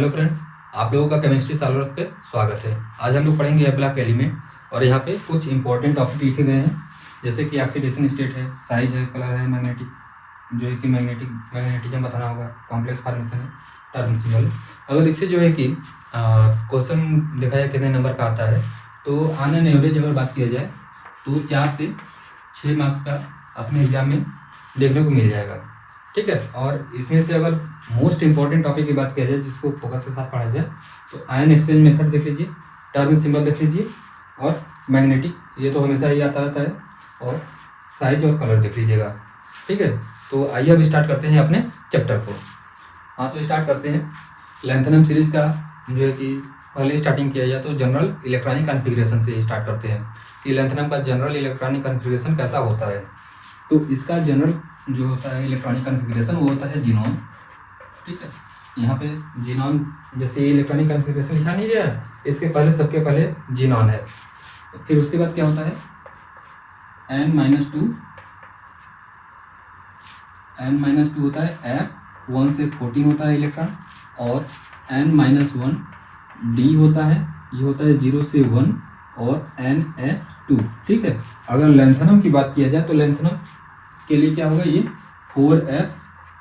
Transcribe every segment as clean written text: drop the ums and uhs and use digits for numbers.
Hello friends, आप लोगों का केमिस्ट्री सॉल्वर्स पे स्वागत है। आज हम लोग पढ़ेंगे ए ब्लॉक एलिमेंट और यहाँ पे कुछ इंपॉर्टेंट टॉपिक लिखे गए हैं, जैसे कि ऑक्सीडेशन स्टेट है, साइज है, कलर है, मैग्नेटिक जो है कि मैग्नेटिज्म बताना होगा, कॉम्प्लेक्स फॉर्मेशन है, टर्म सिंबल। अगर इससे जो है कि क्वेश्चन देखा जाए कितने नंबर का आता है, तो ऑन एन एवरेज अगर बात किया जाए तो 4 से 6 मार्क्स का अपने एग्जाम में देखने को मिल जाएगा। ठीक है। और इसमें से अगर मोस्ट इंपॉर्टेंट टॉपिक की बात किया जाए जिसको फोकस के साथ पढ़ा जाए तो आयन एक्सचेंज मेथड देख लीजिए, टर्म सिंबल देख लीजिए और मैग्नेटिक, ये तो हमेशा ही आता रहता है, और साइज और कलर देख लीजिएगा। ठीक है। तो आइए अब स्टार्ट करते हैं अपने चैप्टर को। हाँ, तो स्टार्ट करते हैं लेंथनम सीरीज का। जो है कि पहले स्टार्टिंग किया जाए तो जनरल इलेक्ट्रॉनिक कॉन्फ़िगरेशन से स्टार्ट करते हैं कि लेंथनम का जनरल इलेक्ट्रॉनिक कॉन्फ़िगरेशन कैसा होता है। तो इसका जनरल जो होता है इलेक्ट्रॉनिक कॉन्फ़िगरेशन वो होता है जीनोम। ठीक है। यहाँ पे जीनोम, जैसे इलेक्ट्रॉनिक कॉन्फ़िगरेशन लिखा नहीं गया है, इसके पहले सबके पहले जीनोम है। फिर उसके बाद क्या होता है n-2 होता है f 1 से 14 होता है इलेक्ट्रॉन, और n-1 d होता है, ये होता है 0 से 1, और ns2। ठीक है। अगर लेंथनम की बात किया जाए तो लेंथनम के लिए क्या होगा, ये 4f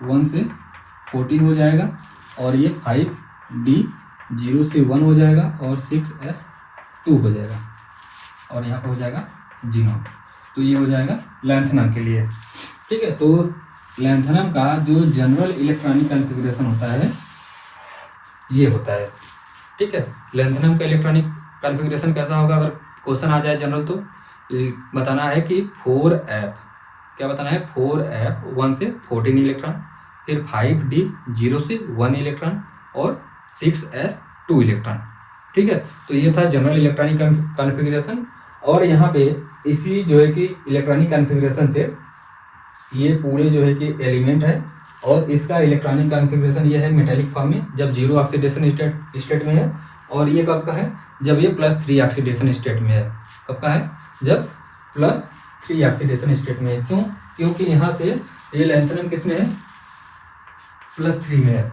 1 से 14 हो जाएगा, और ये 5d 0 से 1 हो जाएगा, और 6s2 हो जाएगा, और यहाँ पे हो जाएगा जीनोम। तो ये हो जाएगा लेंथनम के लिए। ठीक है। तो लेंथनम का जो जनरल इलेक्ट्रॉनिक कॉन्फ़िगरेशन होता है ये होता है। ठीक है। लेंथनम का इलेक्ट्रॉनिक कॉन्फ़िगरेशन कैसा होगा, अगर क्वेश्चन आ जाए जनरल तो बताना है कि 4f, क्या बताना है, 4f 1 से 14 इलेक्ट्रॉन, फिर 5d 0 से 1 इलेक्ट्रॉन, और 6s2 इलेक्ट्रॉन। ठीक है। तो ये था जनरल इलेक्ट्रॉनिक कॉन्फ़िगरेशन। और यहाँ पे इसी जो है कि इलेक्ट्रॉनिक कॉन्फ़िगरेशन से ये पूरे जो है कि एलिमेंट है, और इसका इलेक्ट्रॉनिक कॉन्फ़िगरेशन ये है मेटालिक फॉर्म में जब 0 ऑक्सीडेशन स्टेट में है, और ये कब का है, जब ये +3 ऑक्सीडेशन स्टेट में है। कब का है, जब +3 ऑक्सीडेशन स्टेट में है। क्यों? क्योंकि यहाँ से ये लेंथनम किस में है, +3 में है।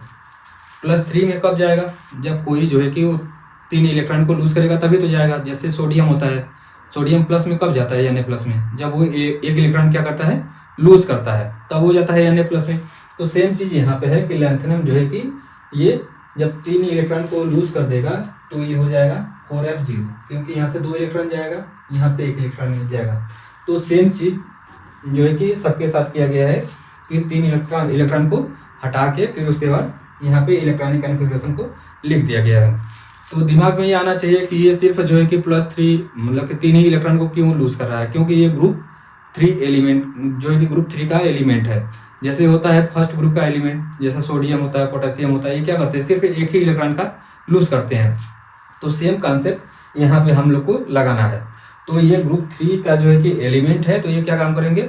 +3 में कब जाएगा, जब कोई जो है कि वो 3 इलेक्ट्रॉन को लूज करेगा तभी तो जाएगा। जैसे सोडियम होता है, सोडियम प्लस में कब जाता है, Na+ में, जब वो एक इलेक्ट्रॉन क्या करता है, लूज करता है, तब हो जाता है Na+ में। तो सेम चीज़ यहाँ पे है कि लेंथनम जो है कि ये जब 3 इलेक्ट्रॉन को लूज कर देगा तो ये हो जाएगा 4f0, क्योंकि यहाँ से 2 इलेक्ट्रॉन जाएगा, यहाँ से 1 इलेक्ट्रॉन जाएगा। तो सेम चीज़ जो है कि सबके साथ किया गया है कि 3 इलेक्ट्रॉन को हटा के फिर उसके बाद यहाँ पे इलेक्ट्रॉनिक कॉन्फ़िगरेशन को लिख दिया गया है। तो दिमाग में ये आना चाहिए कि ये सिर्फ जो है कि +3 मतलब कि 3 ही इलेक्ट्रॉन को क्यों लूज कर रहा है, क्योंकि ये ग्रुप 3 एलिमेंट जो है कि ग्रुप 3 का एलिमेंट है। जैसे होता है फर्स्ट ग्रुप का एलिमेंट, जैसे सोडियम होता है, पोटेशियम होता है, ये क्या करते हैं, सिर्फ एक ही इलेक्ट्रॉन का लूज करते हैं। तो सेम कॉन्सेप्ट यहाँ पे हम लोग को लगाना है। तो ये ग्रुप 3 का जो है कि एलिमेंट है, तो ये क्या काम करेंगे,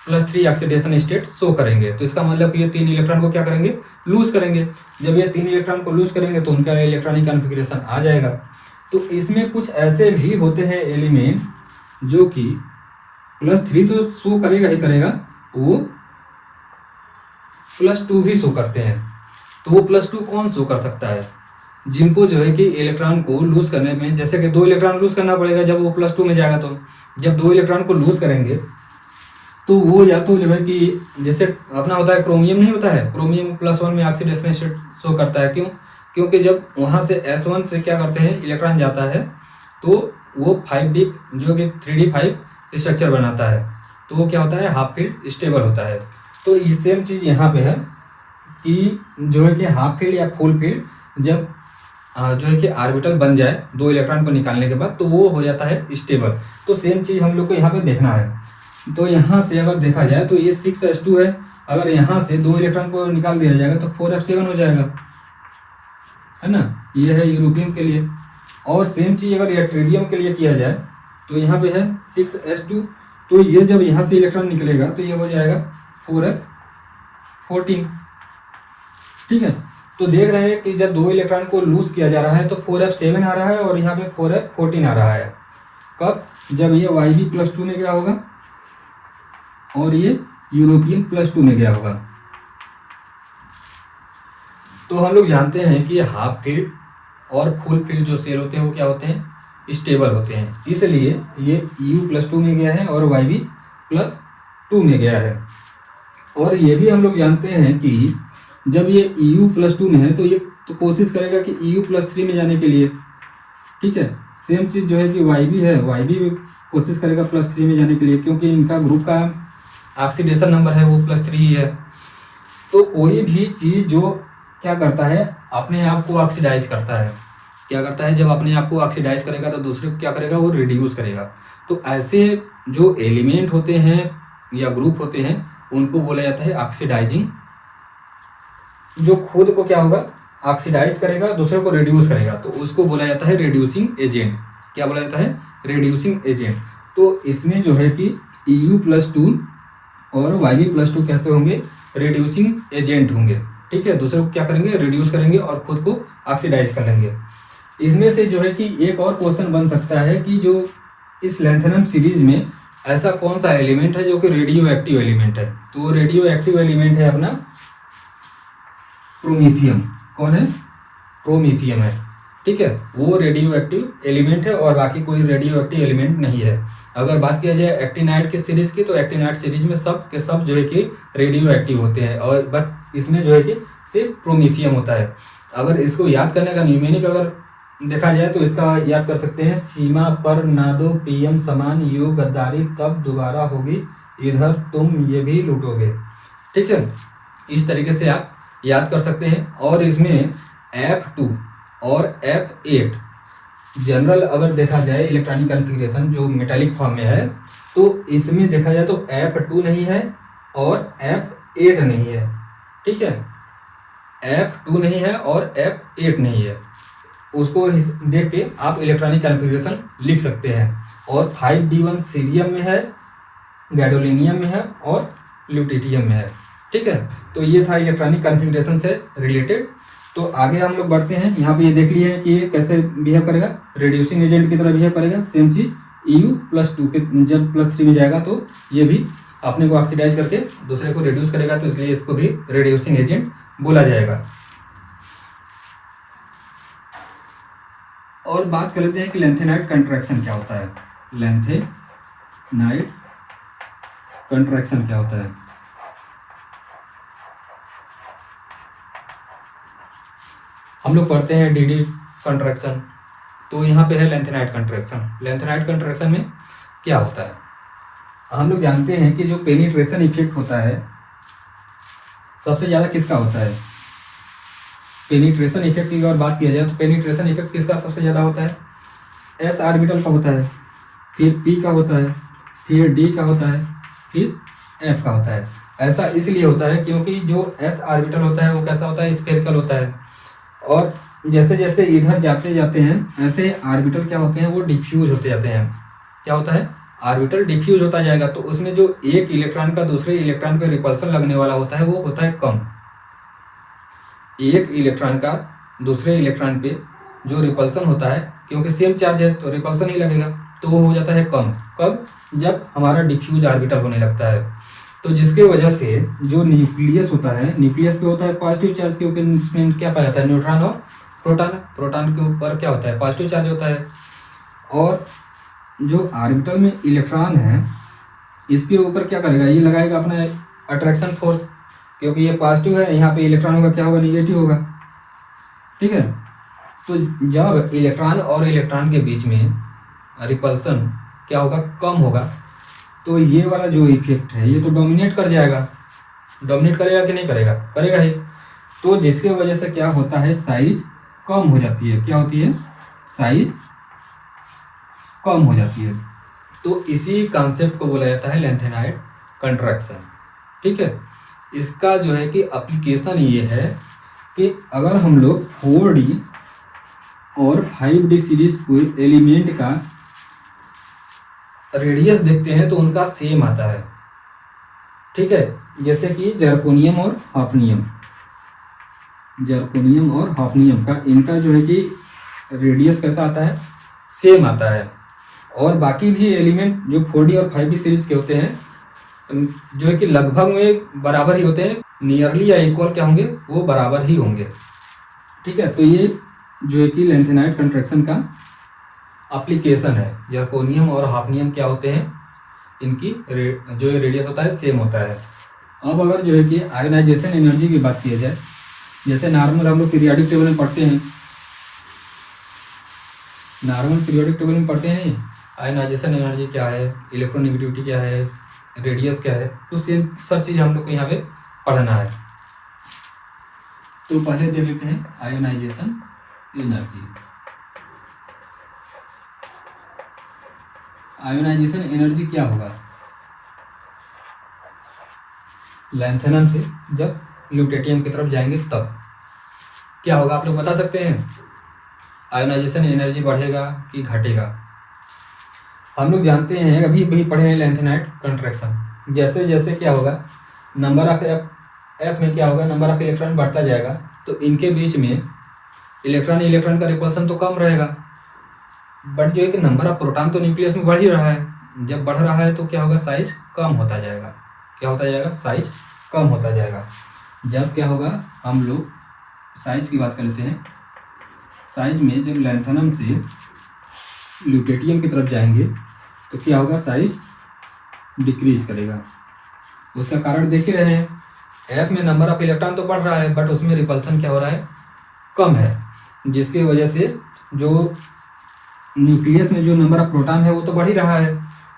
+3 ऑक्सीडेशन स्टेट शो करेंगे। तो इसका मतलब कि ये 3 इलेक्ट्रॉन को क्या करेंगे, लूज करेंगे। जब ये 3 इलेक्ट्रॉन को लूज करेंगे तो उनका इलेक्ट्रॉनिक कॉन्फ़िगरेशन आ जाएगा। तो इसमें कुछ ऐसे भी होते हैं एलिमेंट जो कि +3 तो शो करेगा ही करेगा, वो +2 भी शो करते हैं। तो वो +2 कौन शो कर सकता है, जिनको जो है कि इलेक्ट्रॉन को लूज करने में, जैसे कि 2 इलेक्ट्रॉन लूज करना पड़ेगा जब वो +2 में जाएगा। तो जब 2 इलेक्ट्रॉन को लूज करेंगे तो वो या तो जो है कि जैसे अपना होता है क्रोमियम, नहीं होता है, क्रोमियम +1 में ऑक्सीडेशन स्टेट शो करता है। क्यों? क्योंकि जब वहाँ से S1 से क्या करते हैं, इलेक्ट्रॉन जाता है तो वो 5d जो कि 3d5 स्ट्रक्चर बनाता है, तो वो क्या होता है, हाफ फील्ड स्टेबल होता है। तो ये सेम चीज़ यहाँ पे है कि जो है कि हाफ फील्ड या फुल फील्ड जब जो है कि ऑर्बिटल बन जाए 2 इलेक्ट्रॉन को निकालने के बाद, तो वो हो जाता है स्टेबल। तो सेम चीज़ हम लोग को यहाँ पे देखना है। तो यहाँ से अगर देखा जाए तो ये 6s2 है, अगर यहाँ से 2 इलेक्ट्रॉन को निकाल दिया जाएगा तो 4f7 हो जाएगा, है ना। ये है यूरोपियम के लिए। और सेम चीज़ अगर यट्रीबियम के लिए किया जाए तो यहाँ पे है 6s2, तो ये जब यहाँ से इलेक्ट्रॉन निकलेगा तो ये हो जाएगा 4f14। ठीक है। तो देख रहे हैं कि जब 2 इलेक्ट्रॉन को लूज किया जा रहा है तो 4f7 आ रहा है, और यहाँ पे 4f14 आ रहा है। कब? जब ये Yb+2 में गया होगा और ये यूरोपियन +2 में गया होगा। तो हम लोग जानते हैं कि हाफ फील्ड और फुल फील्ड जो सेल होते हैं वो क्या होते हैं, स्टेबल होते हैं। इसलिए ये EU+2 में गया है और YB+2 में गया है। और ये भी हम लोग जानते हैं कि जब ये EU+2 में है तो ये तो कोशिश करेगा कि EU+3 में जाने के लिए, ठीक है। सेम चीज़ जो है कि YB है, YB भी कोशिश करेगा +3 में जाने के लिए, क्योंकि इनका ग्रुप का ऑक्सीडेशन नंबर है वो +3 ही है। तो कोई भी चीज़ जो क्या करता है, अपने आप को ऑक्सीडाइज करता है, क्या करता है, जब अपने आप को ऑक्सीडाइज करेगा तो दूसरे को क्या करेगा, वो रिड्यूस करेगा। तो ऐसे जो एलिमेंट होते हैं या ग्रुप होते हैं उनको बोला जाता है ऑक्सीडाइजिंग, जो खुद को क्या होगा, ऑक्सीडाइज करेगा, दूसरे को रिड्यूस करेगा, तो उसको बोला जाता है रिड्यूसिंग एजेंट। क्या बोला जाता है, रिड्यूसिंग एजेंट। तो इसमें जो है कि EU+2 और YB+2 कैसे होंगे, रिड्यूसिंग एजेंट होंगे, ठीक है। दूसरे को क्या करेंगे, रिड्यूस करेंगे और खुद को ऑक्सीडाइज कर लेंगे। इसमें से जो है कि एक और क्वेश्चन बन सकता है कि जो इस लैंथेनम सीरीज में ऐसा कौन सा एलिमेंट है जो कि रेडियो एक्टिव एलिमेंट है। तो रेडियो एक्टिव एलिमेंट है अपना प्रोमीथियम। कौन है, प्रोमीथियम है, ठीक है। वो रेडियो एक्टिव एलिमेंट है और बाकी कोई रेडियो एक्टिव एलिमेंट नहीं है। अगर बात किया जाए एक्टिनाइड की सीरीज की, तो एक्टिनाइड सीरीज में सब के सब जो है कि रेडियो एक्टिव होते हैं, और बट इसमें जो है कि सिर्फ प्रोमीथियम होता है। अगर इसको याद करने का न्यूमेरिक अगर देखा जाए तो इसका याद कर सकते हैं, सीमा पर ना दो PM समान, यू गद्दारी तब दोबारा होगी, इधर तुम ये भी लूटोगे, ठीक है। इस तरीके से आप याद कर सकते हैं। और इसमें F2 और F8 जनरल अगर देखा जाए इलेक्ट्रॉनिक कॉन्फ़िगरेशन जो मेटालिक फॉर्म में है, तो इसमें देखा जाए तो F2 नहीं है और F8 नहीं है, ठीक है। F2 नहीं है और F8 नहीं है, उसको देख के आप इलेक्ट्रॉनिक कॉन्फ़िगरेशन लिख सकते हैं। और 5D1 सीरियम में है, गैडोलिनियम में है और ल्यूटिटियम में है, ठीक है। तो ये था इलेक्ट्रॉनिक कॉन्फ़िगरेशन से रिलेटेड। तो आगे हम लोग बढ़ते हैं। यहाँ पे ये देख लिए हैं कि ये कैसे बिहेव करेगा, रिड्यूसिंग एजेंट की तरह बिहेव करेगा। सेम चीज़ EU+2 के जब +3 में जाएगा तो ये भी अपने को ऑक्सीडाइज करके दूसरे को रिड्यूस करेगा, तो इसलिए इसको भी रिड्यूसिंग एजेंट बोला जाएगा। और बात कर लेते हैं कि लैंथेनाइड कंट्रैक्शन क्या होता है। लैंथेनाइड कंट्रैक्शन क्या होता है। हम लोग पढ़ते हैं DD कंट्रैक्शन, तो यहाँ पे है लैंथेनाइड कंट्रैक्शन। लैंथेनाइड कंट्रैक्शन में क्या होता है, हम लोग जानते हैं कि जो पेनिट्रेशन इफेक्ट होता है सबसे ज़्यादा किसका होता है, पेनिट्रेशन इफेक्ट की अगर बात किया जाए तो पेनिट्रेशन इफेक्ट किसका सबसे ज़्यादा होता है, S ऑर्बिटल का होता है, फिर P का होता है, फिर D का होता है, फिर F का होता है। ऐसा इसलिए होता है क्योंकि जो S ऑर्बिटल होता है वो कैसा होता है, स्फेरिकल होता है, और जैसे जैसे इधर जाते जाते हैं ऐसे ऑर्बिटल क्या होते हैं, वो डिफ्यूज होते जाते हैं। क्या होता है, ऑर्बिटल डिफ्यूज होता जाएगा, तो उसमें जो एक इलेक्ट्रॉन का दूसरे इलेक्ट्रॉन पे रिपल्सन लगने वाला होता है वो होता है कम। एक इलेक्ट्रॉन का दूसरे इलेक्ट्रॉन पे जो रिपल्सन होता है, क्योंकि सेम चार्ज है तो रिपल्सन ही लगेगा, तो वो हो जाता है कम। कब, जब हमारा डिफ्यूज ऑर्बिटल होने लगता है। तो जिसके वजह से जो न्यूक्लियस होता है, न्यूक्लियस पे होता है पॉजिटिव चार्ज, क्योंकि इसमें क्या पाया जाता है, न्यूट्रॉन और प्रोटॉन। प्रोटॉन के ऊपर क्या होता है, पॉजिटिव चार्ज होता है। और जो ऑर्बिटल में इलेक्ट्रॉन है इसके ऊपर क्या करेगा, ये लगाएगा अपना अट्रैक्शन फोर्स, क्योंकि ये पॉजिटिव है, यहाँ पे इलेक्ट्रॉन होगा क्या होगा, निगेटिव होगा, ठीक है। तो जब इलेक्ट्रॉन और इलेक्ट्रॉन के बीच में रिपल्सन क्या होगा, कम होगा, तो ये वाला जो इफेक्ट है ये तो डोमिनेट कर जाएगा। डोमिनेट करेगा कि नहीं करेगा, करेगा ही। तो जिसके वजह से क्या होता है, साइज कम हो जाती है। क्या होती है, साइज कम हो जाती है। तो इसी कॉन्सेप्ट को बोला जाता है लैंथेनाइड कंट्रैक्शन, ठीक है। इसका जो है कि एप्लीकेशन ये है कि अगर हम लोग 4D और 5D सीरीज कोई एलिमेंट का रेडियस देखते हैं तो उनका सेम आता है, ठीक है। जैसे कि जर्कोनियम और हाफनियम, जर्कोनियम और हाफनियम का इनका जो है कि रेडियस कैसा आता है, सेम आता है। और बाकी भी एलिमेंट जो 4D और 5D सीरीज के होते हैं जो है कि लगभग में बराबर ही होते हैं, नियरली या इक्वल क्या होंगे, वो बराबर ही होंगे, ठीक है, तो ये जो है कि लेंथेनाइड कंट्रैक्शन का एप्लीकेशन है। जर्कोनियम और हाफनियम क्या होते हैं, इनकी जो रेडियस होता है सेम होता है। अब अगर जो है कि आयोनाइजेशन एनर्जी की बात की जाए, जैसे नॉर्मल हम लोग पीरियोडिक टेबल में पढ़ते हैं, नॉर्मल पीरियोडिक टेबल में पढ़ते हैं आयोनाइजेशन एनर्जी क्या है, इलेक्ट्रोनेगेटिविटी क्या है, रेडियस क्या है, तो सेम सब चीज़ हम लोग को यहाँ पे पढ़ना है। तो पहले देख लेते हैं आयोनाइजेशन एनर्जी। आयोनाइजेशन एनर्जी क्या होगा, लैंथेनम से जब ल्यूटेटियम की तरफ जाएंगे तब क्या होगा, आप लोग बता सकते हैं? आयोनाइजेशन एनर्जी बढ़ेगा कि घटेगा? हम लोग जानते हैं, अभी भी पढ़े हैं लैंथेनाइड कंट्रैक्शन, जैसे जैसे क्या होगा, नंबर ऑफ एफ में क्या होगा, नंबर ऑफ इलेक्ट्रॉन बढ़ता जाएगा, तो इनके बीच में इलेक्ट्रॉन का रिपल्सन तो कम रहेगा, बट जो है कि नंबर ऑफ प्रोटॉन तो न्यूक्लियस में बढ़ ही रहा है। जब बढ़ रहा है तो क्या होगा, साइज कम होता जाएगा। क्या होता जाएगा, साइज कम होता जाएगा। जब क्या होगा, हम लोग साइज की बात कर लेते हैं, साइज में जब लैंथेनम से ल्यूटेटियम की तरफ जाएंगे तो क्या होगा, साइज डिक्रीज करेगा। उसका कारण देख ही रहे हैं, एफ में नंबर ऑफ इलेक्ट्रॉन तो बढ़ रहा है बट उसमें रिपल्सन क्या हो रहा है, कम है, जिसकी वजह से जो न्यूक्लियस में जो नंबर ऑफ प्रोटॉन है वो तो बढ़ ही रहा है,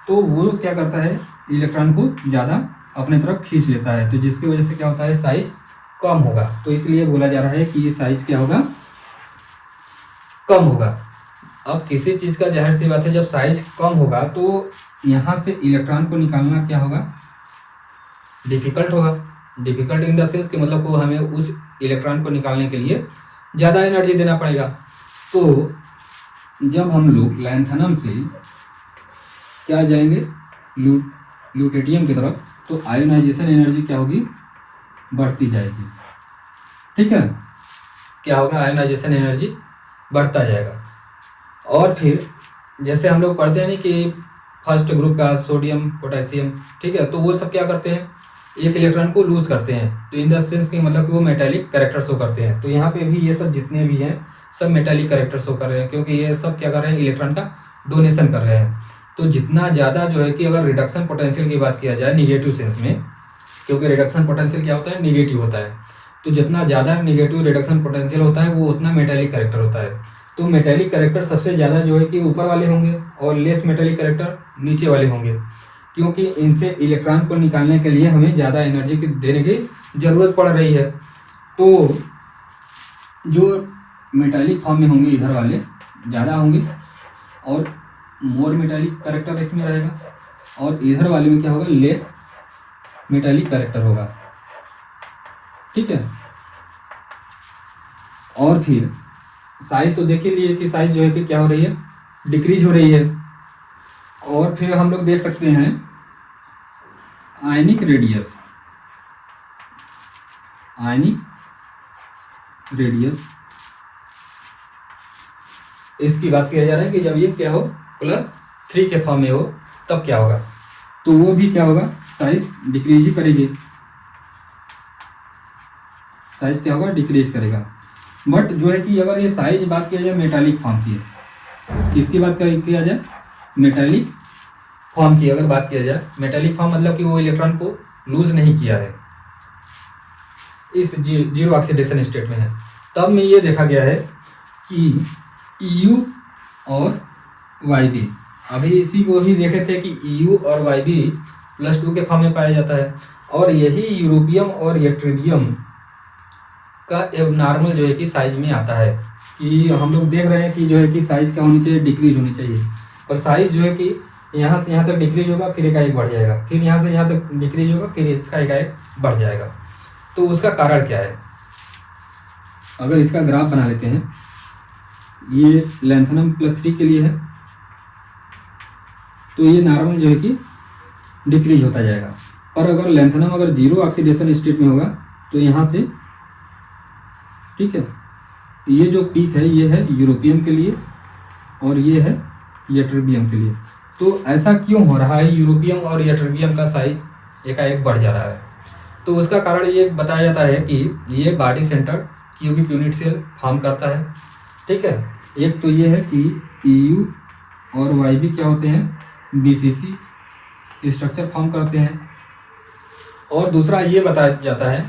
तो वो क्या करता है, इलेक्ट्रॉन को ज़्यादा अपने तरफ खींच लेता है, तो जिसकी वजह से क्या होता है, साइज कम होगा। तो इसलिए बोला जा रहा है कि ये साइज क्या होगा, कम होगा। अब किसी चीज़ का जाहिर सी बात है, जब साइज कम होगा तो यहाँ से इलेक्ट्रॉन को निकालना क्या होगा, डिफिकल्ट होगा। डिफिकल्ट इन द सेंस कि मतलब को हमें उस इलेक्ट्रॉन को निकालने के लिए ज़्यादा एनर्जी देना पड़ेगा। तो जब हम लोग लैंथेनम से क्या जाएंगे, ल्यूटेटियम की तरफ, तो आयोनाइजेशन एनर्जी क्या होगी, बढ़ती जाएगी। ठीक है, क्या होगा, आयोनाइजेशन एनर्जी बढ़ता जाएगा। और फिर जैसे हम लोग पढ़ते हैं नहीं कि फर्स्ट ग्रुप का सोडियम पोटेशियम, ठीक है, तो वो सब क्या करते हैं, एक इलेक्ट्रॉन को लूज करते हैं, तो इन द सेंस कि मतलब कि वो मेटालिक कैरेक्टर शो करते हैं। तो यहाँ पे भी ये सब जितने भी हैं सब मेटालिक कैरेक्टर शो कर रहे हैं, क्योंकि ये सब क्या कर रहे हैं, इलेक्ट्रॉन का डोनेशन कर रहे हैं। तो जितना ज़्यादा जो है कि अगर रिडक्शन पोटेंशियल की बात किया जाए निगेटिव सेंस में, क्योंकि रिडक्शन पोटेंशियल क्या होता है, निगेटिव होता है, तो जितना ज़्यादा निगेटिव रिडक्शन पोटेंशियल होता है वो उतना मेटालिक कैरेक्टर होता है। तो मेटालिक कैरेक्टर सबसे ज़्यादा जो है कि ऊपर वाले होंगे और लेस मेटालिक कैरेक्टर नीचे वाले होंगे, क्योंकि इनसे इलेक्ट्रॉन को निकालने के लिए हमें ज़्यादा एनर्जी देने की ज़रूरत पड़ रही है। तो जो मेटालिक फॉर्म में होंगे इधर वाले ज़्यादा होंगे और मोर मेटालिक कैरेक्टर इसमें रहेगा, और इधर वाले में क्या होगा, लेस मेटालिक कैरेक्टर होगा। ठीक है, और फिर साइज तो देख ही लिए कि साइज जो है कि क्या हो रही है, डिक्रीज हो रही है। और फिर हम लोग देख सकते हैं आयनिक रेडियस, आयनिक रेडियस इसकी बात किया जा रहा है कि जब ये क्या हो, +3 के फॉर्म में हो तब क्या होगा, तो वो भी क्या होगा, साइज डिक्रीज ही करेगी, साइज क्या होगा, डिक्रीज करेगा। बट जो है कि अगर ये साइज बात किया जाए मेटालिक फॉर्म की, किसकी बात किया जाए, मेटालिक फॉर्म की अगर बात किया जाए, मेटालिक फॉर्म मतलब कि वो इलेक्ट्रॉन को लूज नहीं किया है, इस जीरो ऑक्सीडेशन स्टेट में है, तब में ये देखा गया है कि EU और YB, अभी इसी को ही देखे थे कि EU और YB +2 के फॉर्म में पाया जाता है, और यही यूरोपियम और यट्रिबियम का एबनॉर्मल जो है कि साइज में आता है, कि हम लोग देख रहे हैं कि जो है कि साइज क्या होनी चाहिए, डिक्रीज होनी चाहिए, और साइज जो है कि यहाँ से यहाँ तक डिक्रीज होगा, फिर एकाएक बढ़ जाएगा, फिर यहाँ से यहाँ तक डिक्रीज होगा, फिर इसका एकाएक बढ़ जाएगा। तो उसका कारण क्या है, अगर इसका ग्राफ बना लेते हैं, ये लैंथेनम +3 के लिए है, तो ये नॉर्मल जो है कि डिक्रीज होता जाएगा। और अगर लैंथेनम अगर जीरो ऑक्सीडेशन स्टेट में होगा तो यहाँ से, ठीक है, ये जो पीक है ये है यूरोपियम के लिए और ये है यट्रिबियम के लिए। तो ऐसा क्यों हो रहा है, यूरोपियम और यट्रिबियम का साइज एकाएक बढ़ जा रहा है? तो उसका कारण ये बताया जाता है कि ये body centre cubic unit cell form करता है। ठीक है, एक तो ये है कि EU और YB क्या होते हैं, BCC स्ट्रक्चर फॉर्म करते हैं। और दूसरा ये बताया जाता है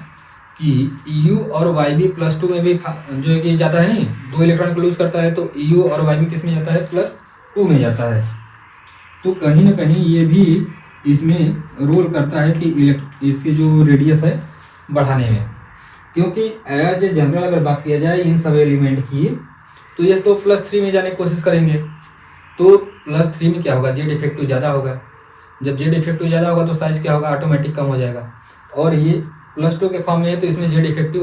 कि EU और YB +2 में भी जो है कि जाता है, नहीं 2 इलेक्ट्रॉन को लूज करता है, तो EU और YB किस में जाता है, +2 में जाता है। तो कहीं ना कहीं ये भी इसमें रोल करता है कि इसके जो रेडियस है बढ़ाने में, क्योंकि एज ए जनरल अगर बात किया जाए इन सब एलिमेंट की, तो ये तो +3 में जाने की कोशिश करेंगे। तो +3 में क्या होगा, जेड इफेक्टिव ज़्यादा होगा। जब जेड इफेक्टिव ज़्यादा होगा तो साइज क्या होगा, ऑटोमेटिक कम हो जाएगा। और ये +2 के फॉर्म में है तो इसमें जेड इफेक्टिव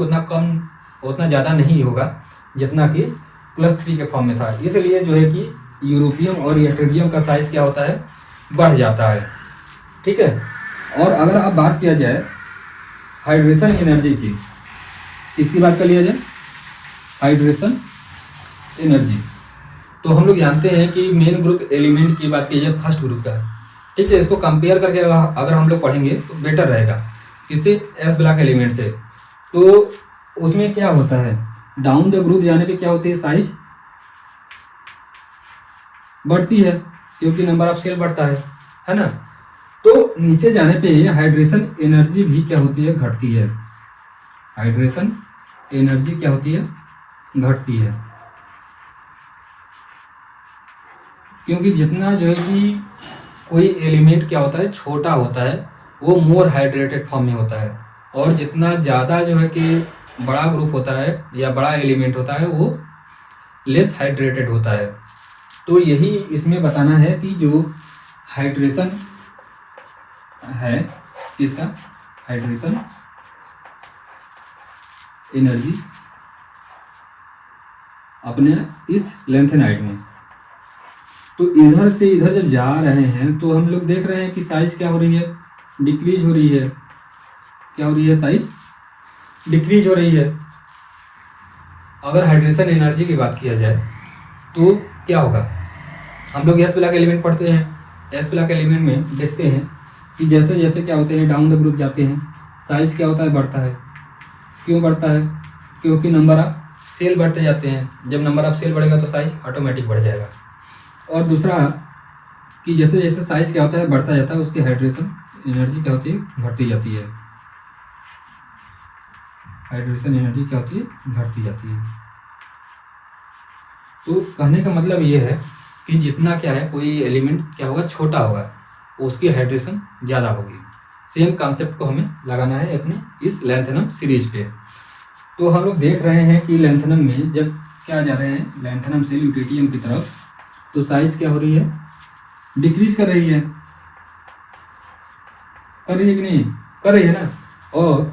उतना ज़्यादा नहीं होगा जितना कि +3 के फॉर्म में था। इसलिए जो है कि यूरोपियम और यट्रिडियम का साइज क्या होता है, बढ़ जाता है। ठीक है, और अगर आप बात किया जाए हाइड्रेशन एनर्जी की, इसकी बात कर लिया जाए हाइड्रेशन एनर्जी, तो हम लोग जानते हैं कि मेन ग्रुप एलिमेंट की बात की जाए फर्स्ट ग्रुप का। ठीक है, इसको कंपेयर करके अगर हम लोग पढ़ेंगे तो बेटर रहेगा किसी एस ब्लॉक एलिमेंट से। तो उसमें क्या होता है, डाउन द ग्रुप जाने पे क्या होती है, साइज बढ़ती है क्योंकि नंबर ऑफ सेल बढ़ता है ना। तो नीचे जाने पे हाइड्रेशन एनर्जी भी क्या होती है, घटती है। हाइड्रेशन एनर्जी क्या होती है, घटती है, क्योंकि जितना जो है कि कोई एलिमेंट क्या होता है, छोटा होता है, वो मोर हाइड्रेटेड फॉर्म में होता है, और जितना ज़्यादा जो है कि बड़ा ग्रुप होता है या बड़ा एलिमेंट होता है वो लेस हाइड्रेटेड होता है। तो यही इसमें बताना है कि जो हाइड्रेशन है किसका, हाइड्रेशन एनर्जी अपने इस लेंथेनाइड में, तो इधर से इधर जब जा रहे हैं तो हम लोग देख रहे हैं कि साइज क्या हो रही है, डिक्रीज हो रही है। क्या हो रही है, साइज डिक्रीज हो रही है। अगर हाइड्रेशन एनर्जी की बात किया जाए तो क्या होगा, हम लोग एस ब्लॉक एलिमेंट पढ़ते हैं, एस ब्लॉक एलिमेंट में देखते हैं कि जैसे जैसे क्या होते हैं डाउन द ग्रुप जाते हैं, साइज क्या होता है, बढ़ता है। क्यों बढ़ता है, क्योंकि नंबर ऑफ सेल बढ़ते जाते हैं। जब नंबर ऑफ सेल बढ़ेगा तो साइज ऑटोमेटिक बढ़ जाएगा। और दूसरा कि जैसे जैसे साइज क्या होता है बढ़ता जाता है, उसकी हाइड्रेशन एनर्जी क्या होती है, घटती जाती है। हाइड्रेशन एनर्जी क्या होती है, घटती जाती है। तो कहने का मतलब ये है कि जितना क्या है कोई एलिमेंट क्या होगा, छोटा होगा, उसकी हाइड्रेशन ज़्यादा होगी। सेम कॉन्सेप्ट को हमें लगाना है अपने इस लैंथेनम सीरीज पे। तो हम लोग देख रहे हैं कि लैंथेनम में जब क्या जा रहे हैं, लैंथेनम से ल्यूटेटियम की तरफ, तो साइज क्या हो रही है, डिक्रीज कर रही है। कर रही है कि नहीं, कर रही है ना। और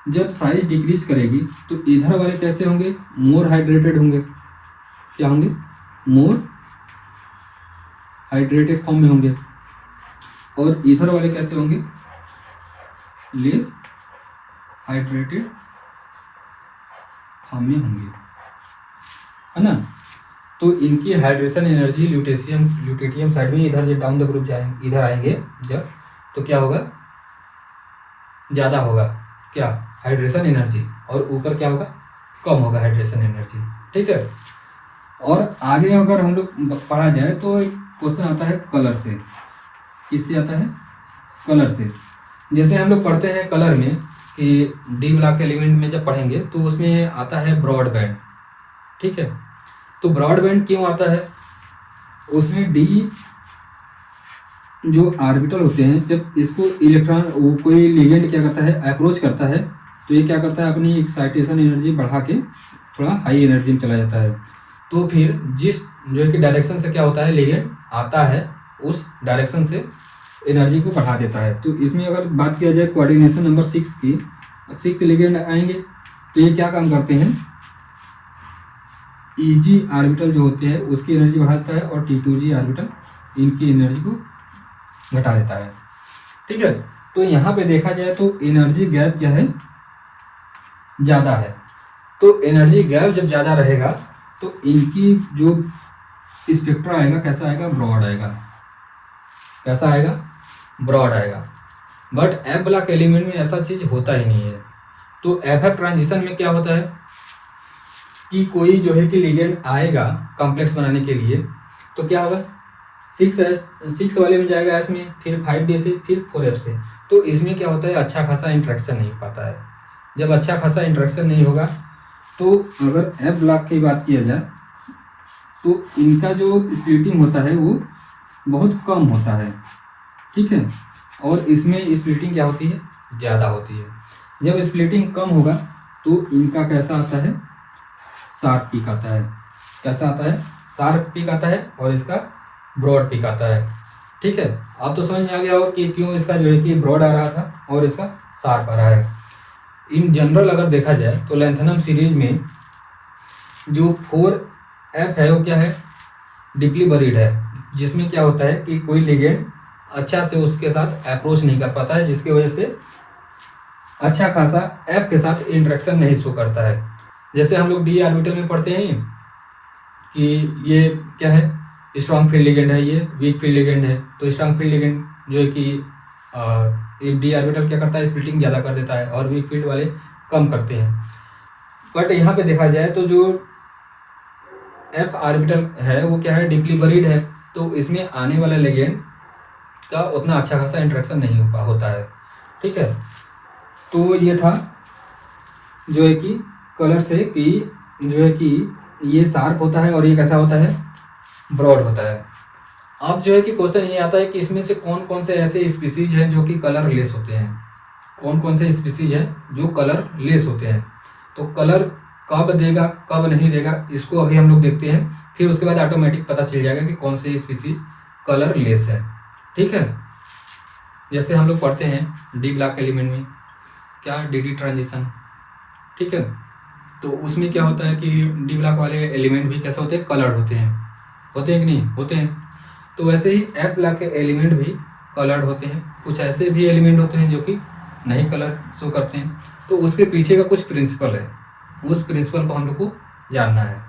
जब साइज डिक्रीज करेगी तो इधर वाले कैसे होंगे, मोर हाइड्रेटेड होंगे। क्या होंगे, मोर हाइड्रेटेड फॉर्म में होंगे। और इधर वाले कैसे होंगे, लेस हाइड्रेटेड फॉर्म में होंगे, है ना। तो इनकी हाइड्रेशन एनर्जी ल्यूटेटियम साइड में, इधर जब डाउन द ग्रुप जाएंगे, इधर आएंगे जब, तो क्या होगा, ज़्यादा होगा क्या, हाइड्रेशन एनर्जी, और ऊपर क्या होगा, कम होगा हाइड्रेशन एनर्जी। ठीक है, और आगे अगर हम लोग पढ़ा जाए तो एक क्वेश्चन आता है कलर से। किससे आता है, कलर से। जैसे हम लोग पढ़ते हैं कलर में कि डी ब्लॉक एलिमेंट में जब पढ़ेंगे तो उसमें आता है ब्रॉडबैंड। ठीक है, तो ब्रॉडबैंड क्यों आता है, उसमें डी जो ऑर्बिटल होते हैं, जब इसको इलेक्ट्रॉन कोई लिगेंड क्या करता है, अप्रोच करता है, तो ये क्या करता है, अपनी एक्साइटेशन एनर्जी बढ़ा के थोड़ा हाई एनर्जी में चला जाता है। तो फिर जिस जो है कि डायरेक्शन से क्या होता है, लिगेंड आता है, उस डायरेक्शन से एनर्जी को बढ़ा देता है। तो इसमें अगर बात किया जाए कोऑर्डिनेशन नंबर 6 की, 6 लिगेंड आएंगे तो ये क्या काम करते हैं, Eg ऑर्बिटल जो होते हैं उसकी एनर्जी बढ़ाता है, और T2G ऑर्बिटल इनकी एनर्जी को घटा देता है। ठीक है, तो यहाँ पे देखा जाए तो एनर्जी गैप क्या है, ज़्यादा है। तो एनर्जी गैप जब ज़्यादा रहेगा तो इनकी जो स्पेक्ट्रा आएगा कैसा आएगा, ब्रॉड आएगा। कैसा आएगा, ब्रॉड आएगा। बट एफ ब्लॉक एलिमेंट में ऐसा चीज़ होता ही नहीं है। तो एफ ट्रांजिशन में क्या होता है, कि कोई जो है कि लिगेंड आएगा कॉम्प्लेक्स बनाने के लिए, तो क्या होगा, 6 वाले में जाएगा एस में, फिर 5D से, फिर 4F से। तो इसमें क्या होता है, अच्छा खासा इंट्रैक्शन नहीं हो पाता है। जब अच्छा खासा इंट्रैक्शन नहीं होगा तो अगर एफ ब्लॉक की बात किया जाए तो इनका जो स्प्लिटिंग होता है वो बहुत कम होता है, ठीक है। और इसमें स्प्लिटिंग क्या होती है, ज़्यादा होती है। जब स्प्लिटिंग कम होगा तो इनका कैसा आता है, शार्प पीक आता है। कैसा आता है, शार्प पीक आता है, और इसका ब्रॉड पीक आता है, ठीक है। आप तो समझ में आ गया होगा कि क्यों इसका जो है कि ब्रॉड आ रहा था और इसका शार्प आ रहा है। इन जनरल अगर देखा जाए तो लैंथेनम सीरीज में जो 4F है वो क्या है, डीपली बरीड है, जिसमें क्या होता है कि कोई लिगेंड अच्छा से उसके साथ अप्रोच नहीं कर पाता है, जिसकी वजह से अच्छा खासा F के साथ इंटरेक्शन नहीं शो करता है। जैसे हम लोग D ऑर्बिटल में पढ़ते हैं कि ये क्या है, स्ट्रॉन्ग फील्ड लिगेंड है, ये वीक फील्ड लिगेंड है। तो स्ट्रॉन्ग फील्ड लिगेंड जो है कि D ऑर्बिटल क्या करता है, स्प्लिटिंग ज़्यादा कर देता है, और वीक फील्ड वाले कम करते हैं। बट यहाँ पे देखा जाए तो जो F ऑर्बिटल है वो क्या है, डीपली बरीड है, तो इसमें आने वाला लिगेंड का उतना अच्छा खासा इंटरेक्शन नहीं होता है, ठीक है। तो ये था जो है कि कलर से कि जो है कि ये शार्प होता है और ये कैसा होता है, ब्रॉड होता है। अब जो है कि क्वेश्चन ये आता है कि इसमें से कौन कौन से ऐसे स्पीसीज हैं जो कि कलर लेस होते हैं, कौन कौन से स्पीसीज हैं जो कलर लेस होते हैं। तो कलर कब देगा कब नहीं देगा इसको अभी हम लोग देखते हैं, फिर उसके बाद ऑटोमेटिक पता चल जाएगा कि कौन से स्पीसीज कलर लेस है, ठीक है। जैसे हम लोग पढ़ते हैं डी ब्लॉक एलिमेंट में क्या, DD ट्रांजिशन, ठीक है। तो उसमें क्या होता है कि डी ब्लॉक वाले एलिमेंट भी कैसे होते हैं, कलर्ड होते हैं कि नहीं होते हैं। तो वैसे ही एफ ब्लॉक के एलिमेंट भी कलर्ड होते हैं। कुछ ऐसे भी एलिमेंट होते हैं जो कि नहीं कलर शो करते हैं। तो उसके पीछे का कुछ प्रिंसिपल है, उस प्रिंसिपल को हम लोग को जानना है।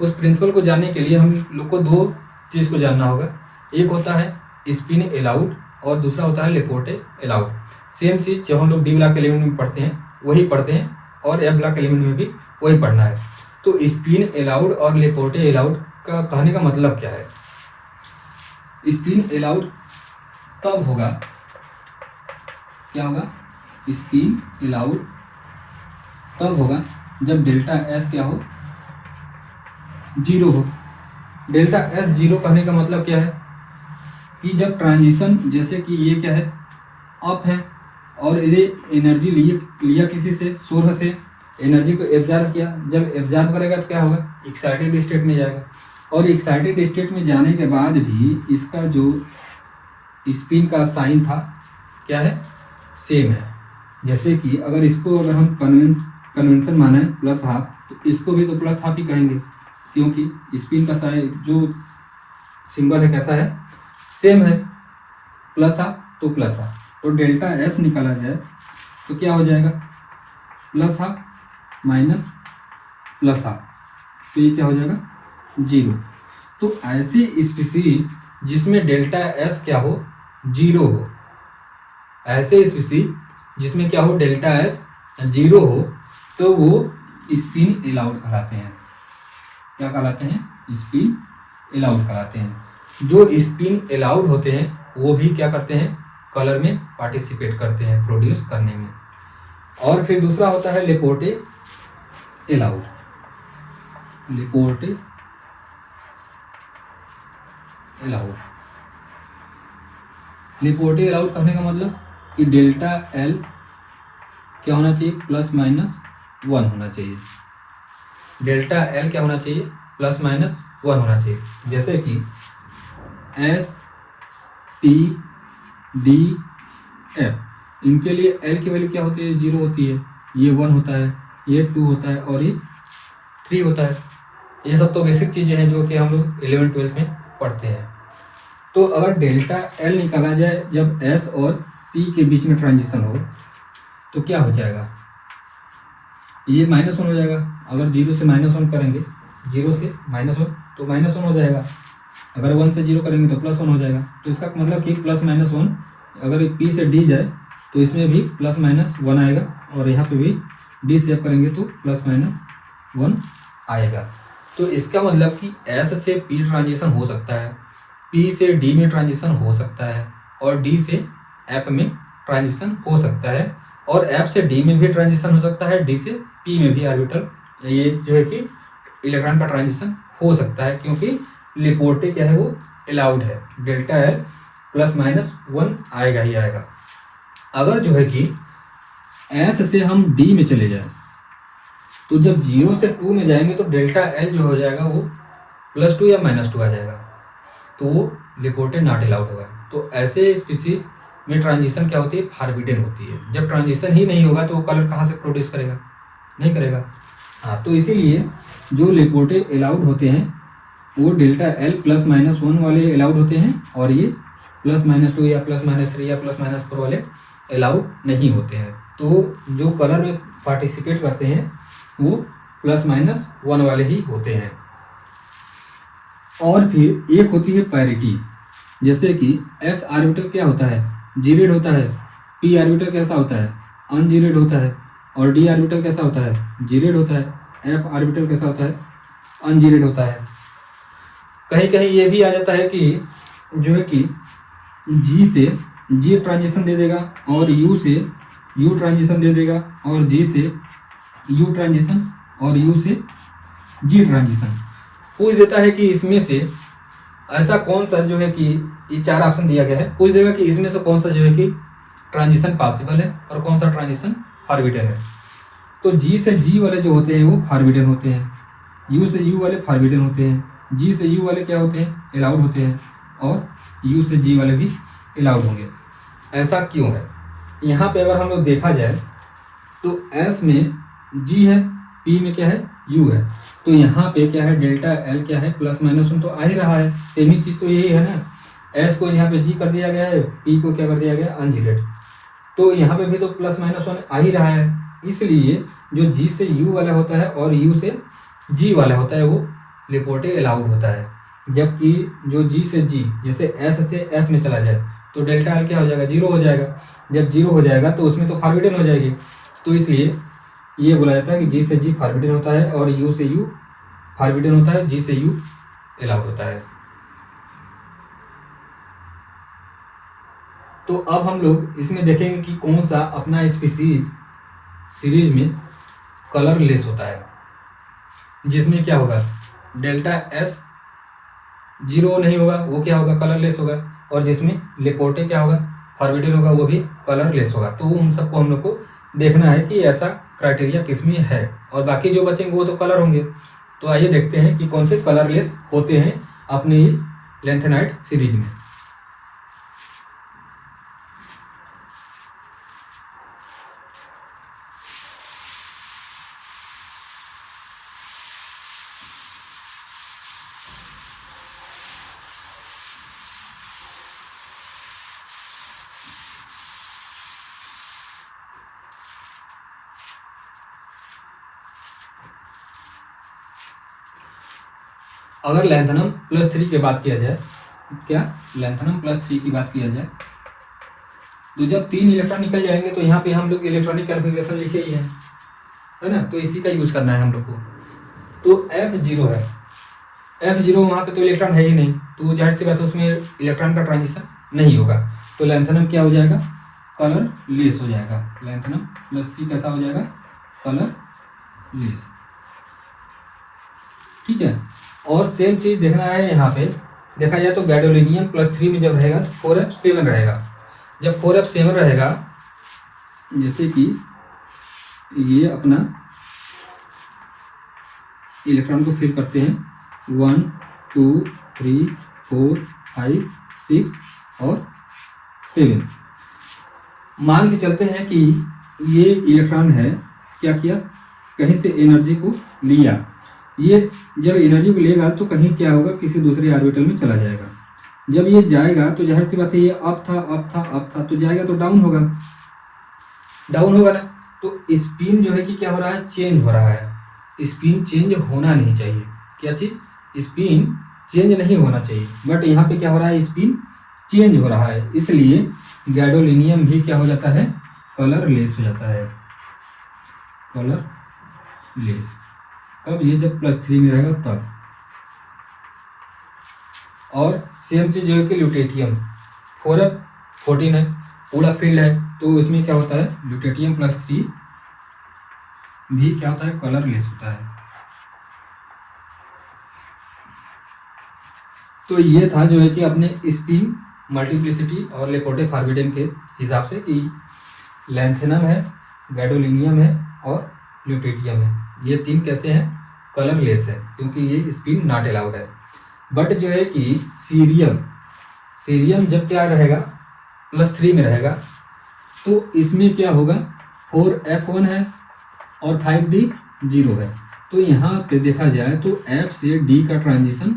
उस प्रिंसिपल को जानने के लिए हम लोग को दो चीज़ को जानना होगा। एक होता है स्पिन अलाउड और दूसरा होता है लेपोर्टे अलाउड। सेम चीज़ जब हम लोग डी ब्लॉक एलिमेंट में पढ़ते हैं वही पढ़ते हैं और एफ ब्लॉक एलिमेंट में भी वही पढ़ना है। तो स्पिन अलाउड और लेपोर्टे अलाउड का कहने का मतलब क्या है, स्पिन अलाउड तब होगा, क्या होगा, स्पिन अलाउड तब होगा जब डेल्टा एस क्या हो, 0 हो। डेल्टा एस 0 कहने का मतलब क्या है कि जब ट्रांजिशन, जैसे कि ये क्या है, अप है और ये एनर्जी लिया किसी से, सोर्स से एनर्जी को एब्जॉर्ब किया। जब एब्जॉर्ब करेगा तो क्या होगा, एक्साइटेड स्टेट में जाएगा। और एक्साइटेड स्टेट में जाने के बाद भी इसका जो स्पिन का साइन था क्या है, सेम है। जैसे कि अगर इसको अगर हम कन्वेंशन माना है प्लस हाफ, तो इसको भी तो प्लस हाफ ही कहेंगे, क्योंकि स्पिन का साइन जो सिंबल है कैसा है, सेम है, प्लस हाफ तो प्लस हाफ। तो डेल्टा एस निकाला जाए तो क्या हो जाएगा, plus half minus plus half, तो ये क्या हो जाएगा, 0। तो ऐसी स्पीसीज जिसमें डेल्टा एस क्या हो, 0 हो, ऐसे स्पीसीज जिसमें क्या हो, डेल्टा एस 0 हो, तो वो स्पिन अलाउड कहलाते हैं। क्या कहलाते हैं, स्पिन अलाउड कहलाते हैं। जो स्पिन अलाउड होते हैं वो भी क्या करते हैं, कलर में पार्टिसिपेट करते हैं, प्रोड्यूस करने में। और फिर दूसरा होता है लेपोर्टे अलाउड। लेपोर्टे अलाउड, लेपोर्टे अलाउड कहने का मतलब कि डेल्टा एल क्या होना चाहिए, प्लस माइनस 1 होना चाहिए। डेल्टा एल क्या होना चाहिए, प्लस माइनस 1 होना चाहिए। जैसे कि एस पी डी एफ, इनके लिए एल की वैल्यू क्या होती है, 0 होती है, ये 1 होता है, ये 2 होता है और ये 3 होता है। ये सब तो बेसिक चीज़ें हैं जो कि हम लोग 11th-12th में पढ़ते हैं। तो अगर डेल्टा एल निकाला जाए जब एस और पी के बीच में ट्रांजिशन हो तो क्या हो जाएगा, ये -1 हो जाएगा। अगर 0 से -1 करेंगे, 0 से -1 तो -1 हो जाएगा। अगर 1 से 0 करेंगे तो +1 हो जाएगा। तो इसका मतलब कि +-1, अगर पी से डी जाए तो इसमें भी +-1 आएगा, और यहाँ पे भी डी से करेंगे तो +-1 आएगा। तो इसका मतलब कि S से P ट्रांजिशन हो सकता है, P से D में ट्रांजिशन हो सकता है, और D से F में ट्रांजिशन हो सकता है, और F से D में भी ट्रांजिशन हो सकता है, D से P में भी ऑर्बिटल ये जो है कि इलेक्ट्रॉन का ट्रांजिशन हो सकता है, क्योंकि लेपोर्टे क्या है वो अलाउड है। डेल्टा L ±1 आएगा ही आएगा। अगर जो है कि S से हम D में चले जाएं, तो जब 0 से 2 में जाएंगे तो डेल्टा L जो हो जाएगा वो +2 या -2 आ जाएगा, तो वो लेपोर्टे नॉट अलाउड होगा। तो ऐसे स्पीसीज में ट्रांजिशन क्या होती है, फॉरबिडन होती है। जब ट्रांजिशन ही नहीं होगा तो वो कलर कहाँ से प्रोड्यूस करेगा, नहीं करेगा। हाँ, तो इसीलिए जो लेपोर्टे अलाउड होते हैं वो डेल्टा L +-1 वाले अलाउड होते हैं, और ये +-2 या +-3 या +-4 वाले अलाउड नहीं होते हैं। तो जो कलर में पार्टिसिपेट करते हैं वो +-1 वाले ही होते हैं। और फिर एक होती है पैरिटी, जैसे कि S ऑर्बिटल क्या होता है, जीरेड होता है, P ऑर्बिटल कैसा होता है, अनजीरेड होता है, और D ऑर्बिटल कैसा होता है, जीरेड होता है, F ऑर्बिटल कैसा होता है, अनजीरेड होता है। कहीं कहीं ये भी आ जाता है कि जो है कि G से G ट्रांजिशन दे देगा, और U से U ट्रांजिशन दे देगा, और G से U ट्रांजिशन, और U से G ट्रांजिशन। पूछ देता है कि इसमें से ऐसा कौन सा जो है कि ये 4 ऑप्शन दिया गया है, पूछ देगा कि इसमें से कौन सा जो है कि ट्रांजिशन पॉसिबल है और कौन सा ट्रांजिशन फॉरबिडन है। तो G से G वाले जो होते हैं वो फॉरबिडन होते हैं, U से U वाले फॉरबिडन होते हैं, G से U वाले क्या होते हैं, अलाउड होते हैं, और U से G वाले भी अलाउड होंगे। ऐसा क्यों है? यहाँ पे अगर हम लोग देखा जाए तो S में G है, P में क्या है, U है, तो यहाँ पे क्या है, डेल्टा L क्या है, +-1 तो आ ही रहा है। सेम ही चीज़ तो यही है ना, S को यहाँ पे G कर दिया गया है, P को क्या कर दिया गया, अनजीरेड, तो यहाँ पे भी तो +-1 आ ही रहा है। इसलिए जो G से U वाला होता है और U से G वाला होता है वो लेपोर्टे अलाउड होता है, जबकि जो G से G, जैसे S से S में चला जाए तो डेल्टा L क्या हो जाएगा, 0 हो जाएगा। जब 0 हो जाएगा तो उसमें तो फॉरबिडन हो जाएगी, तो इसलिए ये बोला जाता है कि G से G फॉरबिडन होता है, और U से U फॉरबिडन होता है, G से U अलाउड होता है। तो अब हम लोग इसमें देखेंगे कि कौन सा अपना स्पीसीज सीरीज में कलरलेस होता है, जिसमें क्या होगा, डेल्टा S 0 नहीं होगा, वो क्या होगा, कलरलेस होगा, और जिसमें लेपोर्टे क्या होगा, फॉरबिडन होगा, वो भी कलरलेस होगा। तो उन सबको हम लोग को देखना है कि ऐसा क्राइटेरिया किसमें है, और बाकी जो बचेंगे वो तो कलर होंगे। तो आइए देखते हैं कि कौन से कलरलेस होते हैं अपने इस लैंथेनाइट सीरीज में। अगर लैंथनम +3 की बात किया जाए, क्या लैंथनम +3 की बात किया जाए, तो जब 3 इलेक्ट्रॉन निकल जाएंगे तो यहाँ पे हम लोग इलेक्ट्रॉनिक कॉन्फ़िगरेशन लिखे ही है ना, तो इसी का यूज़ करना है हम लोग को। तो F0 है, F0 वहाँ पे तो इलेक्ट्रॉन है ही नहीं, तो जाहिर सी बात है उसमें इलेक्ट्रॉन का ट्रांजिशन नहीं होगा, तो लैंथनम क्या हो जाएगा, कलरलेस हो जाएगा। लैंथनम +3 कैसा हो जाएगा, कलरलेस, ठीक है। और सेम चीज़ देखना है, यहाँ पे देखा जाए तो गैडोलिनियम +3 में जब रहेगा तो 4f7 रहेगा। जब 4f7 रहेगा, जैसे कि ये अपना इलेक्ट्रॉन को फिल करते हैं 1 2 3 4 5 6 और 7, मान के चलते हैं कि ये इलेक्ट्रॉन है, क्या किया, कहीं से एनर्जी को लिया, ये जब एनर्जी को लेगा तो कहीं क्या होगा, किसी दूसरे ऑर्बिटल में चला जाएगा। जब ये जाएगा तो जाहिर सी बात है ये अप था तो जाएगा तो डाउन होगा ना, तो स्पिन जो है कि क्या हो रहा है, चेंज हो रहा है। स्पिन चेंज होना नहीं चाहिए, क्या चीज़, स्पिन चेंज नहीं होना चाहिए, बट यहाँ पे क्या हो रहा है, स्पिन चेंज हो रहा है, इसलिए गैडोलिनियम भी क्या हो जाता है, कलरलेस हो जाता है, कलरलेस। कब? ये जब +3 में रहेगा तब। और सेम चीज जो है कि ल्यूटेटियम 4f14 है, पूरा फील्ड है, तो इसमें क्या होता है ल्यूटेटियम +3 भी क्या होता है कलरलेस होता है। तो ये था जो है कि अपने स्पिन, मल्टीप्लिसिटी और लेपोर्टे फॉरबिडेन के हिसाब से कि लैंथेनम है, गैडोलिनियम है और ल्यूटेटियम है, ये 3 कैसे हैं कलरलेस है क्योंकि ये स्पिन नॉट अलाउड है। बट जो है कि सीरियम जब क्या रहेगा +3 में रहेगा तो इसमें क्या होगा 4f1 है और 5d 0 है। तो यहाँ पे देखा जाए तो f से d का ट्रांजिशन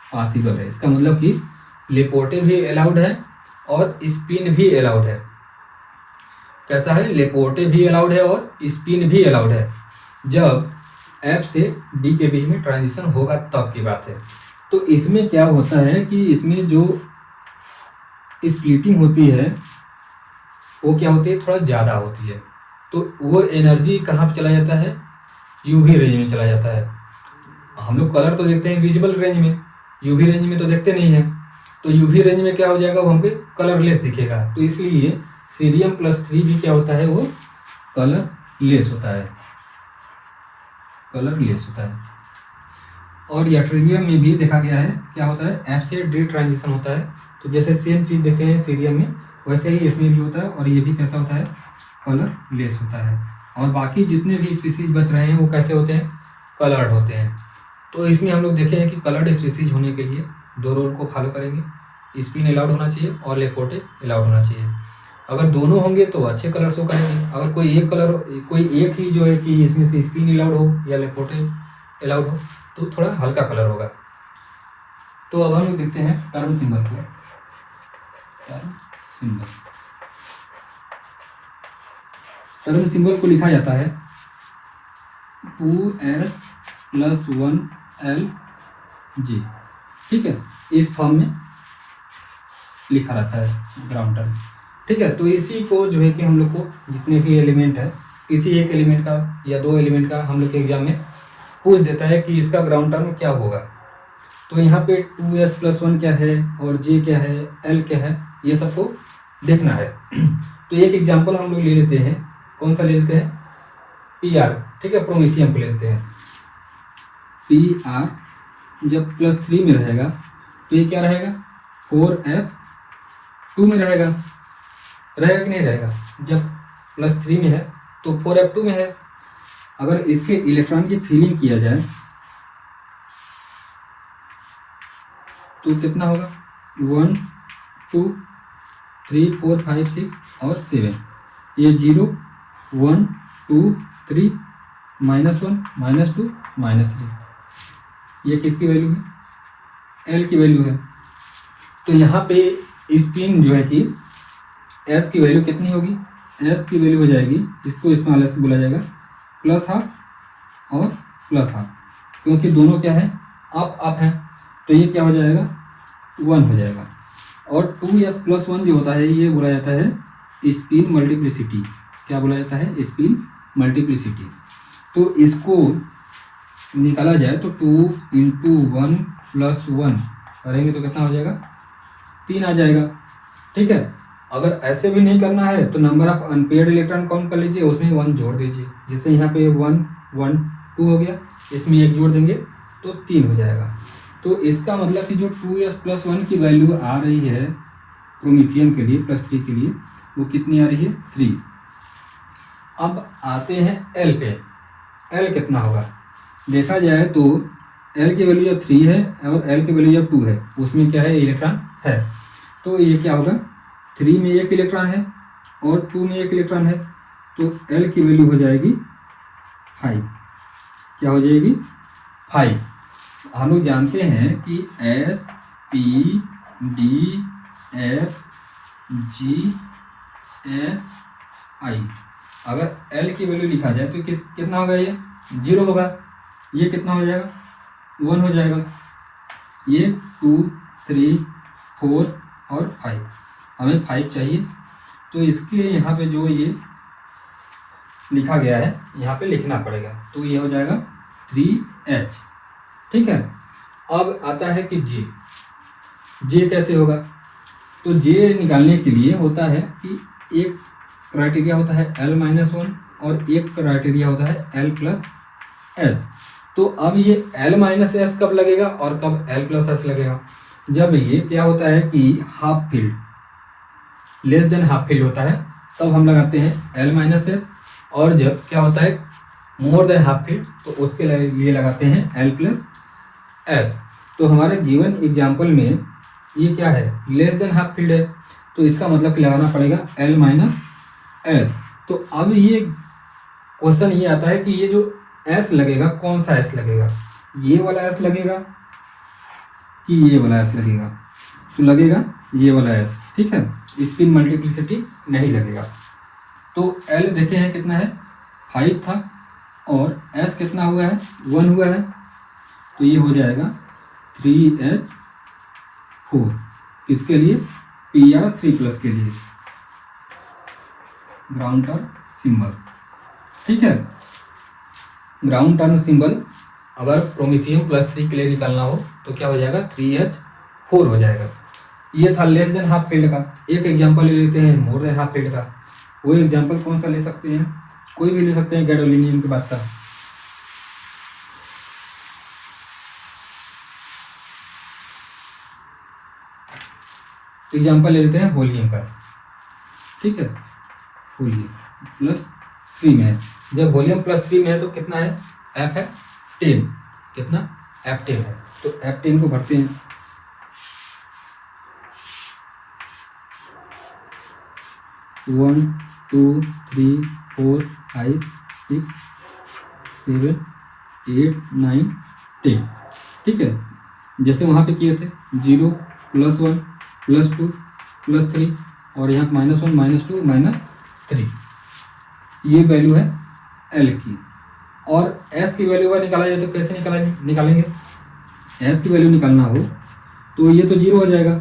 पॉसिबल है। इसका मतलब कि लेपोर्टे भी अलाउड है और स्पिन भी अलाउड है। कैसा है? लेपोर्टे भी अलाउड है और स्पिन भी अलाउड है। जब f से d के बीच में ट्रांजिशन होगा तब की बात है। तो इसमें क्या होता है कि इसमें जो स्प्लिटिंग होती है वो क्या होती है थोड़ा ज़्यादा होती है। तो वो एनर्जी कहाँ पे चला जाता है? यूवी रेंज में चला जाता है। हम लोग कलर तो देखते हैं विजिबल रेंज में, यूवी रेंज में तो देखते नहीं हैं। तो यूवी रेंज में क्या हो जाएगा वो हमको कलरलेस दिखेगा। तो इसलिए सीरियम +3 भी क्या होता है वो कलरलेस होता है, कलरलेस होता है। और यट्रिनियम में भी देखा गया है क्या होता है f से d ट्रांजिशन होता है। तो जैसे सेम चीज़ देखे हैं सीरियम में वैसे ही इसमें भी होता है और ये भी कैसा होता है कलरलेस होता है। और बाकी जितने भी स्पीसीज बच रहे हैं वो कैसे होते हैं कलर्ड होते हैं। तो इसमें हम लोग देखे हैं कि कलर्ड स्पीसीज होने के लिए 2 रूल को फॉलो करेंगे, स्पिन अलाउड होना चाहिए और लेपोर्टे अलाउड होना चाहिए। अगर दोनों होंगे तो अच्छे कलर शो करेंगे। अगर कोई एक ही जो है कि इसमें से स्पिन अलाउड हो या लेपोर्टे अलाउड हो तो थोड़ा हल्का कलर होगा। तो अब हम लोग देखते हैं टर्म सिंबल को। टर्म सिंबल को लिखा जाता है 2s + 1lg, ठीक है, इस फॉर्म में लिखा रहता है ग्राउंड टर्म, ठीक है। तो इसी को जो है कि हम लोग को जितने भी एलिमेंट है किसी एक एलिमेंट का या 2 एलिमेंट का हम लोग के एग्जाम में पूछ देता है कि इसका ग्राउंड टर्म क्या होगा। तो यहाँ पे 2s + 1 क्या है और j क्या है, l क्या है, ये सबको देखना है। तो एक एग्जांपल हम लोग ले लेते हैं, कौन सा ले लेते हैं Pr, ठीक है, प्रोमेथियम को ले लेते हैं। Pr जब +3 में रहेगा तो ये क्या रहेगा 4f2 में रहेगा कि नहीं रहेगा? जब +3 में है तो 4f2 में है। अगर इसके इलेक्ट्रॉन की फीलिंग किया जाए तो कितना होगा 1 2 3 4 5 6 और 7, ये 0 1 2 3 -1 -2 -3, ये किसकी वैल्यू है L की वैल्यू है। तो यहाँ पे स्पिन जो है कि S की वैल्यू कितनी होगी? S की वैल्यू हो जाएगी, इसको स्मॉल s बोला जाएगा +½ और +½ क्योंकि दोनों क्या है अप है तो ये क्या हो जाएगा 1 हो जाएगा। और 2s + 1 जो होता है ये बोला जाता है स्पिन मल्टीप्लिसिटी। क्या बोला जाता है? Spin multiplicity. तो इसको निकाला जाए तो 2 × 1 + 1 करेंगे तो कितना हो जाएगा 3 आ जाएगा, ठीक है। अगर ऐसे भी नहीं करना है तो number of unpaired electron count कर लीजिए, उसमें 1 जोड़ दीजिए। जैसे यहाँ पे 1 1 2 हो गया, इसमें 1 जोड़ देंगे तो 3 हो जाएगा। तो इसका मतलब कि जो 2s + 1 की वैल्यू आ रही है प्रोमेथियम के लिए +3 के लिए वो कितनी आ रही है 3। अब आते हैं L पे। L कितना होगा? देखा जाए तो L की वैल्यू जब 3 है और L की वैल्यू जब 2 है उसमें क्या है इलेक्ट्रॉन है। तो ये क्या होगा 3 में 1 इलेक्ट्रॉन है और 2 में 1 इलेक्ट्रॉन है तो L की वैल्यू हो जाएगी 5। क्या हो जाएगी 5। हम लोग जानते हैं कि S P D F G H I, अगर L की वैल्यू लिखा जाए तो कितना होगा? ये 0 होगा। ये कितना हो जाएगा 1 हो जाएगा। ये 2 3 4 और 5, हमें 5 चाहिए। तो इसके यहाँ पे जो ये लिखा गया है यहाँ पे लिखना पड़ेगा। तो ये हो जाएगा 3h। ठीक है, अब आता है कि जे कैसे होगा। तो जे निकालने के लिए होता है कि एक क्राइटेरिया होता है L-1 और एक क्राइटेरिया होता है L+S। तो अब ये L-S कब लगेगा और कब L+S लगेगा? जब ये क्या होता है कि half field less than half field होता है तब हम लगाते हैं L-S, और जब क्या होता है मोर देन हाफ फील्ड तो उसके लिए लगाते हैं L+S। तो हमारे गिवन एग्जाम्पल में ये क्या है, लेस देन हाफ फील्ड है, तो इसका मतलब कि लगाना पड़ेगा L-S। तो अब ये क्वेश्चन ये आता है कि ये जो S लगेगा कौन सा S लगेगा, ये वाला S लगेगा कि ये वाला S लगेगा? तो लगेगा ये वाला S। ठीक है, स्पिन मल्टीप्लिसिटी नहीं लगेगा। तो L देखे हैं कितना है, 5 था, और S कितना हुआ है, 1 हुआ है, तो ये हो जाएगा 3H4। किसके लिए? PR3+ के लिए, ग्राउंड टर्म सिंबल। ठीक है, ग्राउंड टर्म सिंबल अगर प्रोमेथियम +3 के लिए निकालना हो तो क्या हो जाएगा, 3H4 हो जाएगा। ये था लेस देन हाफ फील्ड का। एक एग्जांपल ले लेते हैं मोर देन हाफ फील्ड का। वो एग्जांपल कौन सा ले सकते हैं, कोई भी ले सकते हैं गैडोलिनियम के बाद का। एग्जांपल ले लेते हैं वॉल्यूम का। ठीक है, वॉल्यूम +3 में है। जब वॉल्यूम +3 में है तो कितना है, F है 10। कितना, F10 है। तो F10 को भरते हैं। वन 2 3 4 5 6 7 8 9 10। ठीक है, जैसे वहाँ पे किए थे 0 +1 +2 +3 और यहाँ -1 -2 -3। ये वैल्यू है L की। और S की वैल्यू अगर निकाला जाए तो कैसे निकालेंगे? S की वैल्यू निकालना हो तो ये तो 0 हो जाएगा,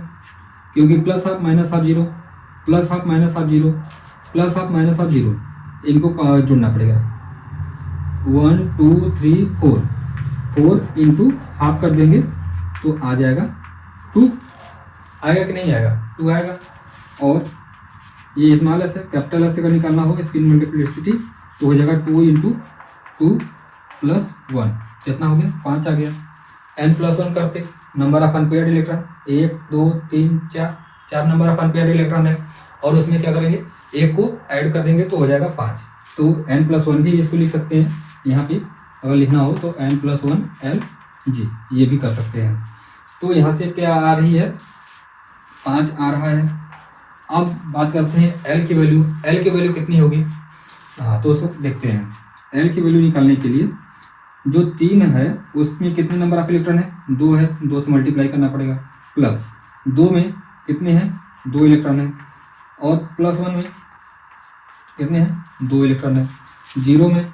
क्योंकि +1/2 -1/2 0, +1/2 -1/2 0, +1/2 -1/2 0, इनको जुड़ना पड़ेगा। 1 2 3 4 इंटू हाफ कर देंगे तो आ जाएगा 2। आएगा कि नहीं आएगा? 2 आएगा। और ये स्मॉल s है, कैपिटल S अगर निकालना हो स्पिन मल्टीप्लिसिटी तो हो जाएगा 2 × 2 + 1, कितना हो गया, 5 आ गया। n+1 करते, number of unpaired electron 1 2 3 4 number of unpaired electron है, और उसमें क्या करेंगे, एक को ऐड कर देंगे तो हो जाएगा 5। तो n+1 भी इसको लिख सकते हैं, यहाँ पे अगर लिखना हो तो n+1 Lg ये भी कर सकते हैं। तो यहाँ से क्या आ रही है, 5 आ रहा है। अब बात करते हैं L की वैल्यू। L की वैल्यू कितनी होगी? हाँ, तो उसको देखते हैं। L की वैल्यू निकालने के लिए जो 3 है उसमें कितने नंबर ऑफ इलेक्ट्रॉन है, 2 है, 2 से मल्टीप्लाई करना पड़ेगा, प्लस 2 में कितने हैं, 2 इलेक्ट्रॉन है, और +1 में कितने हैं, 2 इलेक्ट्रॉन है, 0 में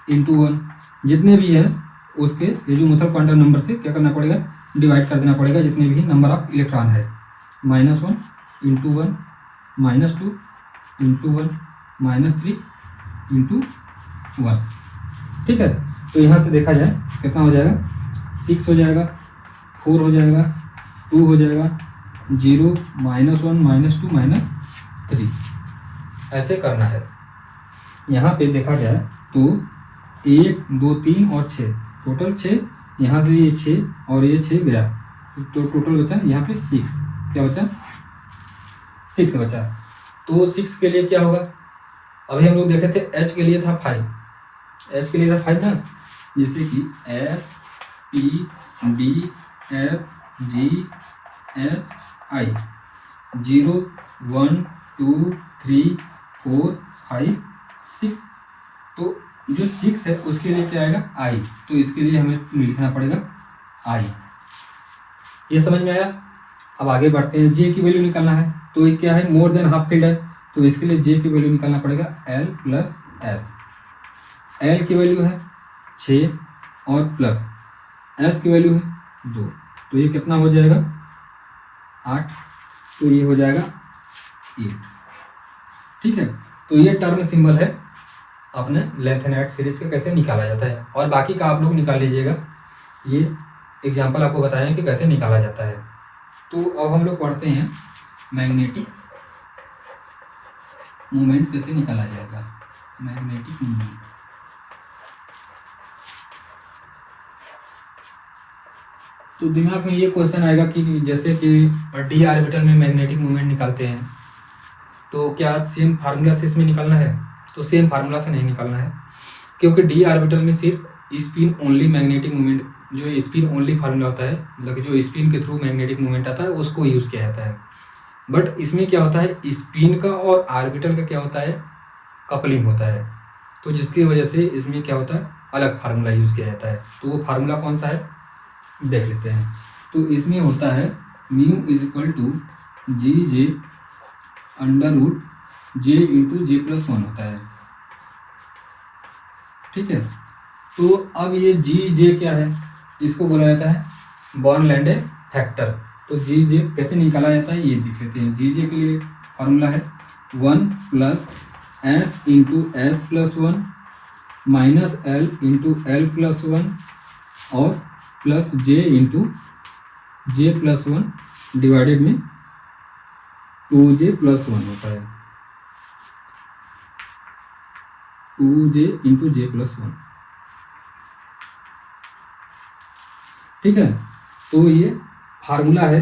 × 1 जितने भी हैं उसके एजीमुथल क्वांटम नंबर से क्या करना पड़ेगा, डिवाइड कर देना पड़ेगा जितने भी नंबर ऑफ इलेक्ट्रॉन है। -1 × 1 -2 × 1 -3 × 1। ठीक है, तो यहाँ से देखा जाए कितना हो जाएगा, 6 हो जाएगा, 4 हो जाएगा, 2 हो जाएगा, 0 -1 -2 -3। ऐसे करना है। यहाँ पे देखा जाए तो 1 2 3 और 6, टोटल 6, यहाँ से ये 6 और ये 6 गया तो टोटल बचा यहाँ पे 6। क्या बचा, 6 बचा। तो 6 के लिए क्या होगा, अभी हम लोग देखे थे H के लिए था 5, H के लिए था 5 ना, जैसे कि S P D F G H I 0 1 2 3 4 5 6। तो जो 6 है उसके लिए क्या आएगा, I, तो इसके लिए हमें लिखना पड़ेगा I। ये समझ में आया? अब आगे बढ़ते हैं। J की वैल्यू निकालना है, तो ये क्या है, मोर देन हाफ फील्ड है, तो इसके लिए J की वैल्यू निकालना पड़ेगा L+S। L की वैल्यू है 6 और प्लस S की वैल्यू है 2, तो ये कितना हो जाएगा, 8, तो ये हो जाएगा 8। ठीक है, तो ये टर्म सिंबल है अपने लेंथेनाइट सीरीज का कैसे निकाला जाता है, और बाकी का आप लोग निकाल लीजिएगा। ये एग्जाम्पल आपको बताएं कि कैसे निकाला जाता है। तो अब हम लोग पढ़ते हैं मैग्नेटिक मोमेंट कैसे निकाला जाएगा। मैग्नेटिक मोमेंट, तो दिमाग में ये क्वेश्चन आएगा कि जैसे कि डी ऑर्बिटल में मैग्नेटिक मोमेंट निकालते हैं, तो क्या सेम फार्मूला से इसमें निकालना है? तो सेम फार्मूला से नहीं निकालना है, क्योंकि डी ऑर्बिटल में सिर्फ स्पिन ओनली मैग्नेटिक मोमेंट, जो स्पिन ओनली फार्मूला होता है, मतलब जो स्पिन के थ्रू मैग्नेटिक मोमेंट आता है उसको यूज़ किया जाता है। बट इसमें क्या होता है, स्पिन का और ऑर्बिटल का क्या होता है, कपलिंग होता है, तो जिसकी वजह से इसमें क्या होता है, अलग फार्मूला यूज़ किया जाता है। तो वो फार्मूला कौन सा है देख लेते हैं। तो इसमें होता है mu is equal to g J under root J into J plus one होता है, ठीक है। तो अब ये जी जे क्या है, इसको बोला जाता है बॉर्न-लैंडे फैक्टर। तो जी जे कैसे निकाला जाता है ये देख लेते हैं। जी जे के लिए फार्मूला है 1 plus S into S plus one minus L into L plus one और प्लस जे into J plus one divided में 2j प्लस वन होता है, 2j into J plus one, ठीक है। तो ये फार्मूला है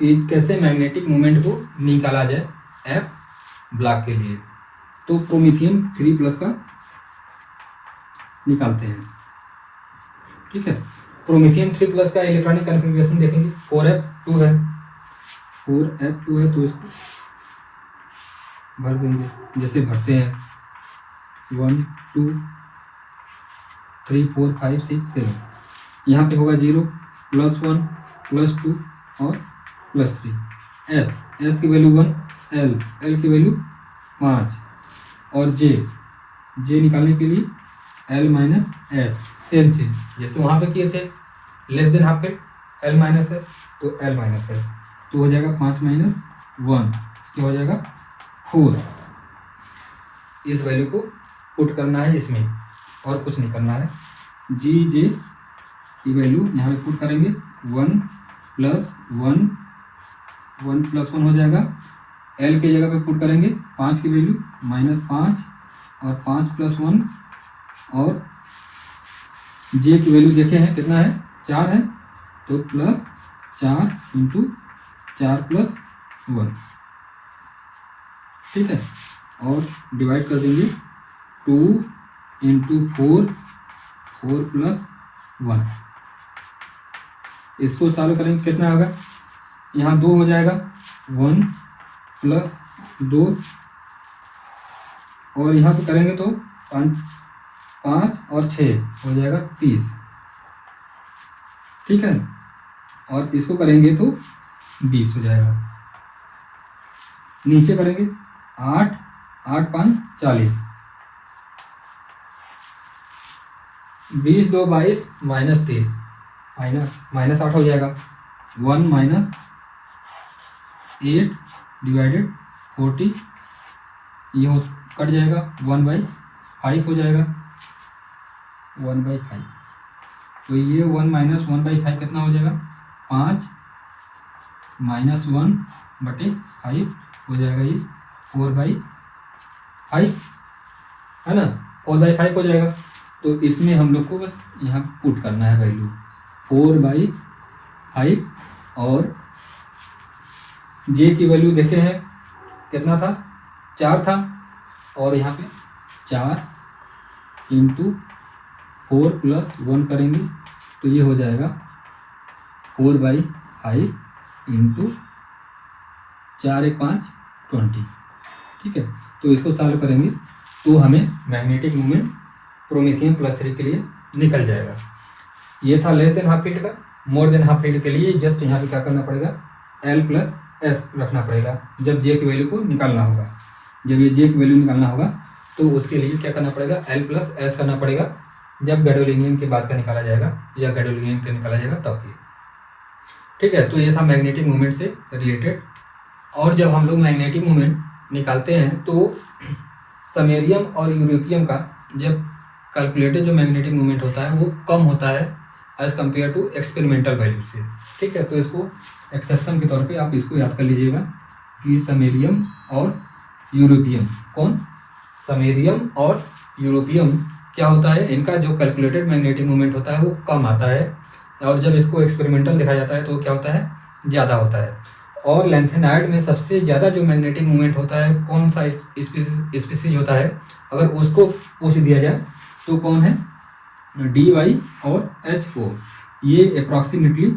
कि कैसे मैग्नेटिक मोमेंट को निकाला जाए एफ ब्लॉक के लिए। तो प्रोमीथियम 3+ का निकालते हैं, ठीक है। प्रोमीथियम 3+ का इलेक्ट्रॉनिक कन्फिग्रेशन देखेंगे, 4f2 है, 4f2 है, तो इसको भर देंगे जैसे भरते हैं 1 2 3 4 5 6 7। यहाँ पे होगा 0 +1 +2 और +3। एस की वैल्यू 1, एल की वैल्यू 5 और जे निकालने के लिए L माइनस एस, सेम चीज जैसे वहाँ पे किए थे, less than half L, L minus S, तो L माइनस एस, तो हो जाएगा 5 - 1, क्या हो जाएगा 4। इस वैल्यू को पुट करना है इसमें और कुछ नहीं करना है। जी जे की वैल्यू यहाँ पे पुट करेंगे 1 + 1 हो जाएगा। L की जगह पे पुट करेंगे 5 की वैल्यू -5 और 5 + 1 और J की वैल्यू देखे हैं कितना है, 4 है, तो +4 × 4 + 1, ठीक है। और डिवाइड कर देंगे 2 × 4 + 1। इसको चालू करेंगे कितना होगा, यहाँ 2 हो जाएगा, 1 + 2 और यहाँ पे करेंगे तो 5 और 6 हो जाएगा 30, ठीक है। और इसको करेंगे तो 20 हो जाएगा। नीचे करेंगे 8 8 5 40, 20 2 22 -30, -8 हो जाएगा। 1 - 8 डिवाइडेड 40, ये कट जाएगा, 1/5 हो जाएगा, 1/5। तो ये 1 - 1/5 कितना हो जाएगा, 5 - 1/5 हो जाएगा, ये 4/5 है ना, 4/5 हो जाएगा। तो इसमें हम लोग को बस यहाँ पुट करना है वैल्यू 4/5 और जे की वैल्यू देखे हैं कितना था, 4 था, और यहाँ पे 4 × 4 + 1 करेंगे तो ये हो जाएगा 4/5 × 4 × 5 20, ठीक है। तो इसको सॉल्व करेंगे तो हमें मैग्नेटिक मोमेंट प्रोमीथियम +3 के लिए निकल जाएगा। ये था लेस देन हाफ फील्ड का। मोर देन हाफ फील्ड के लिए जस्ट यहाँ पे क्या करना पड़ेगा, L + S रखना पड़ेगा जब J की वैल्यू को निकालना होगा। जब ये J की वैल्यू निकालना होगा तो उसके लिए क्या करना पड़ेगा, L + S करना पड़ेगा जब गैडोलीनियम के बाद का निकाला जाएगा या गैडोलीनियम का निकाला जाएगा तब ये, ठीक है। तो ये था मैग्नेटिक मोमेंट से रिलेटेड। और जब हम लोग मैग्नेटिक मोमेंट निकालते हैं तो समेरियम और यूरोपियम का जब कैलकुलेटेड जो मैग्नेटिक मोमेंट होता है वो कम होता है as compare to experimental value से। ठीक है, तो इसको एक्सेप्शन के तौर पे आप इसको याद कर लीजिएगा कि समेरियम और यूरोपियम, कौन, समेरियम और यूरोपियम क्या होता है, इनका जो कैलकुलेटेड मैग्नेटिक मोमेंट होता है वो कम आता है, और जब इसको एक्सपेरिमेंटल दिखाया जाता है तो क्या होता है, ज़्यादा होता है। और लैंथेनाइड में सबसे ज़्यादा जो मैग्नेटिक मोमेंट होता है कौन सा स्पीसीज होता है, अगर उसको पूछ दिया जाए तो कौन है, DY और HO, ये अप्रॉक्सीमेटली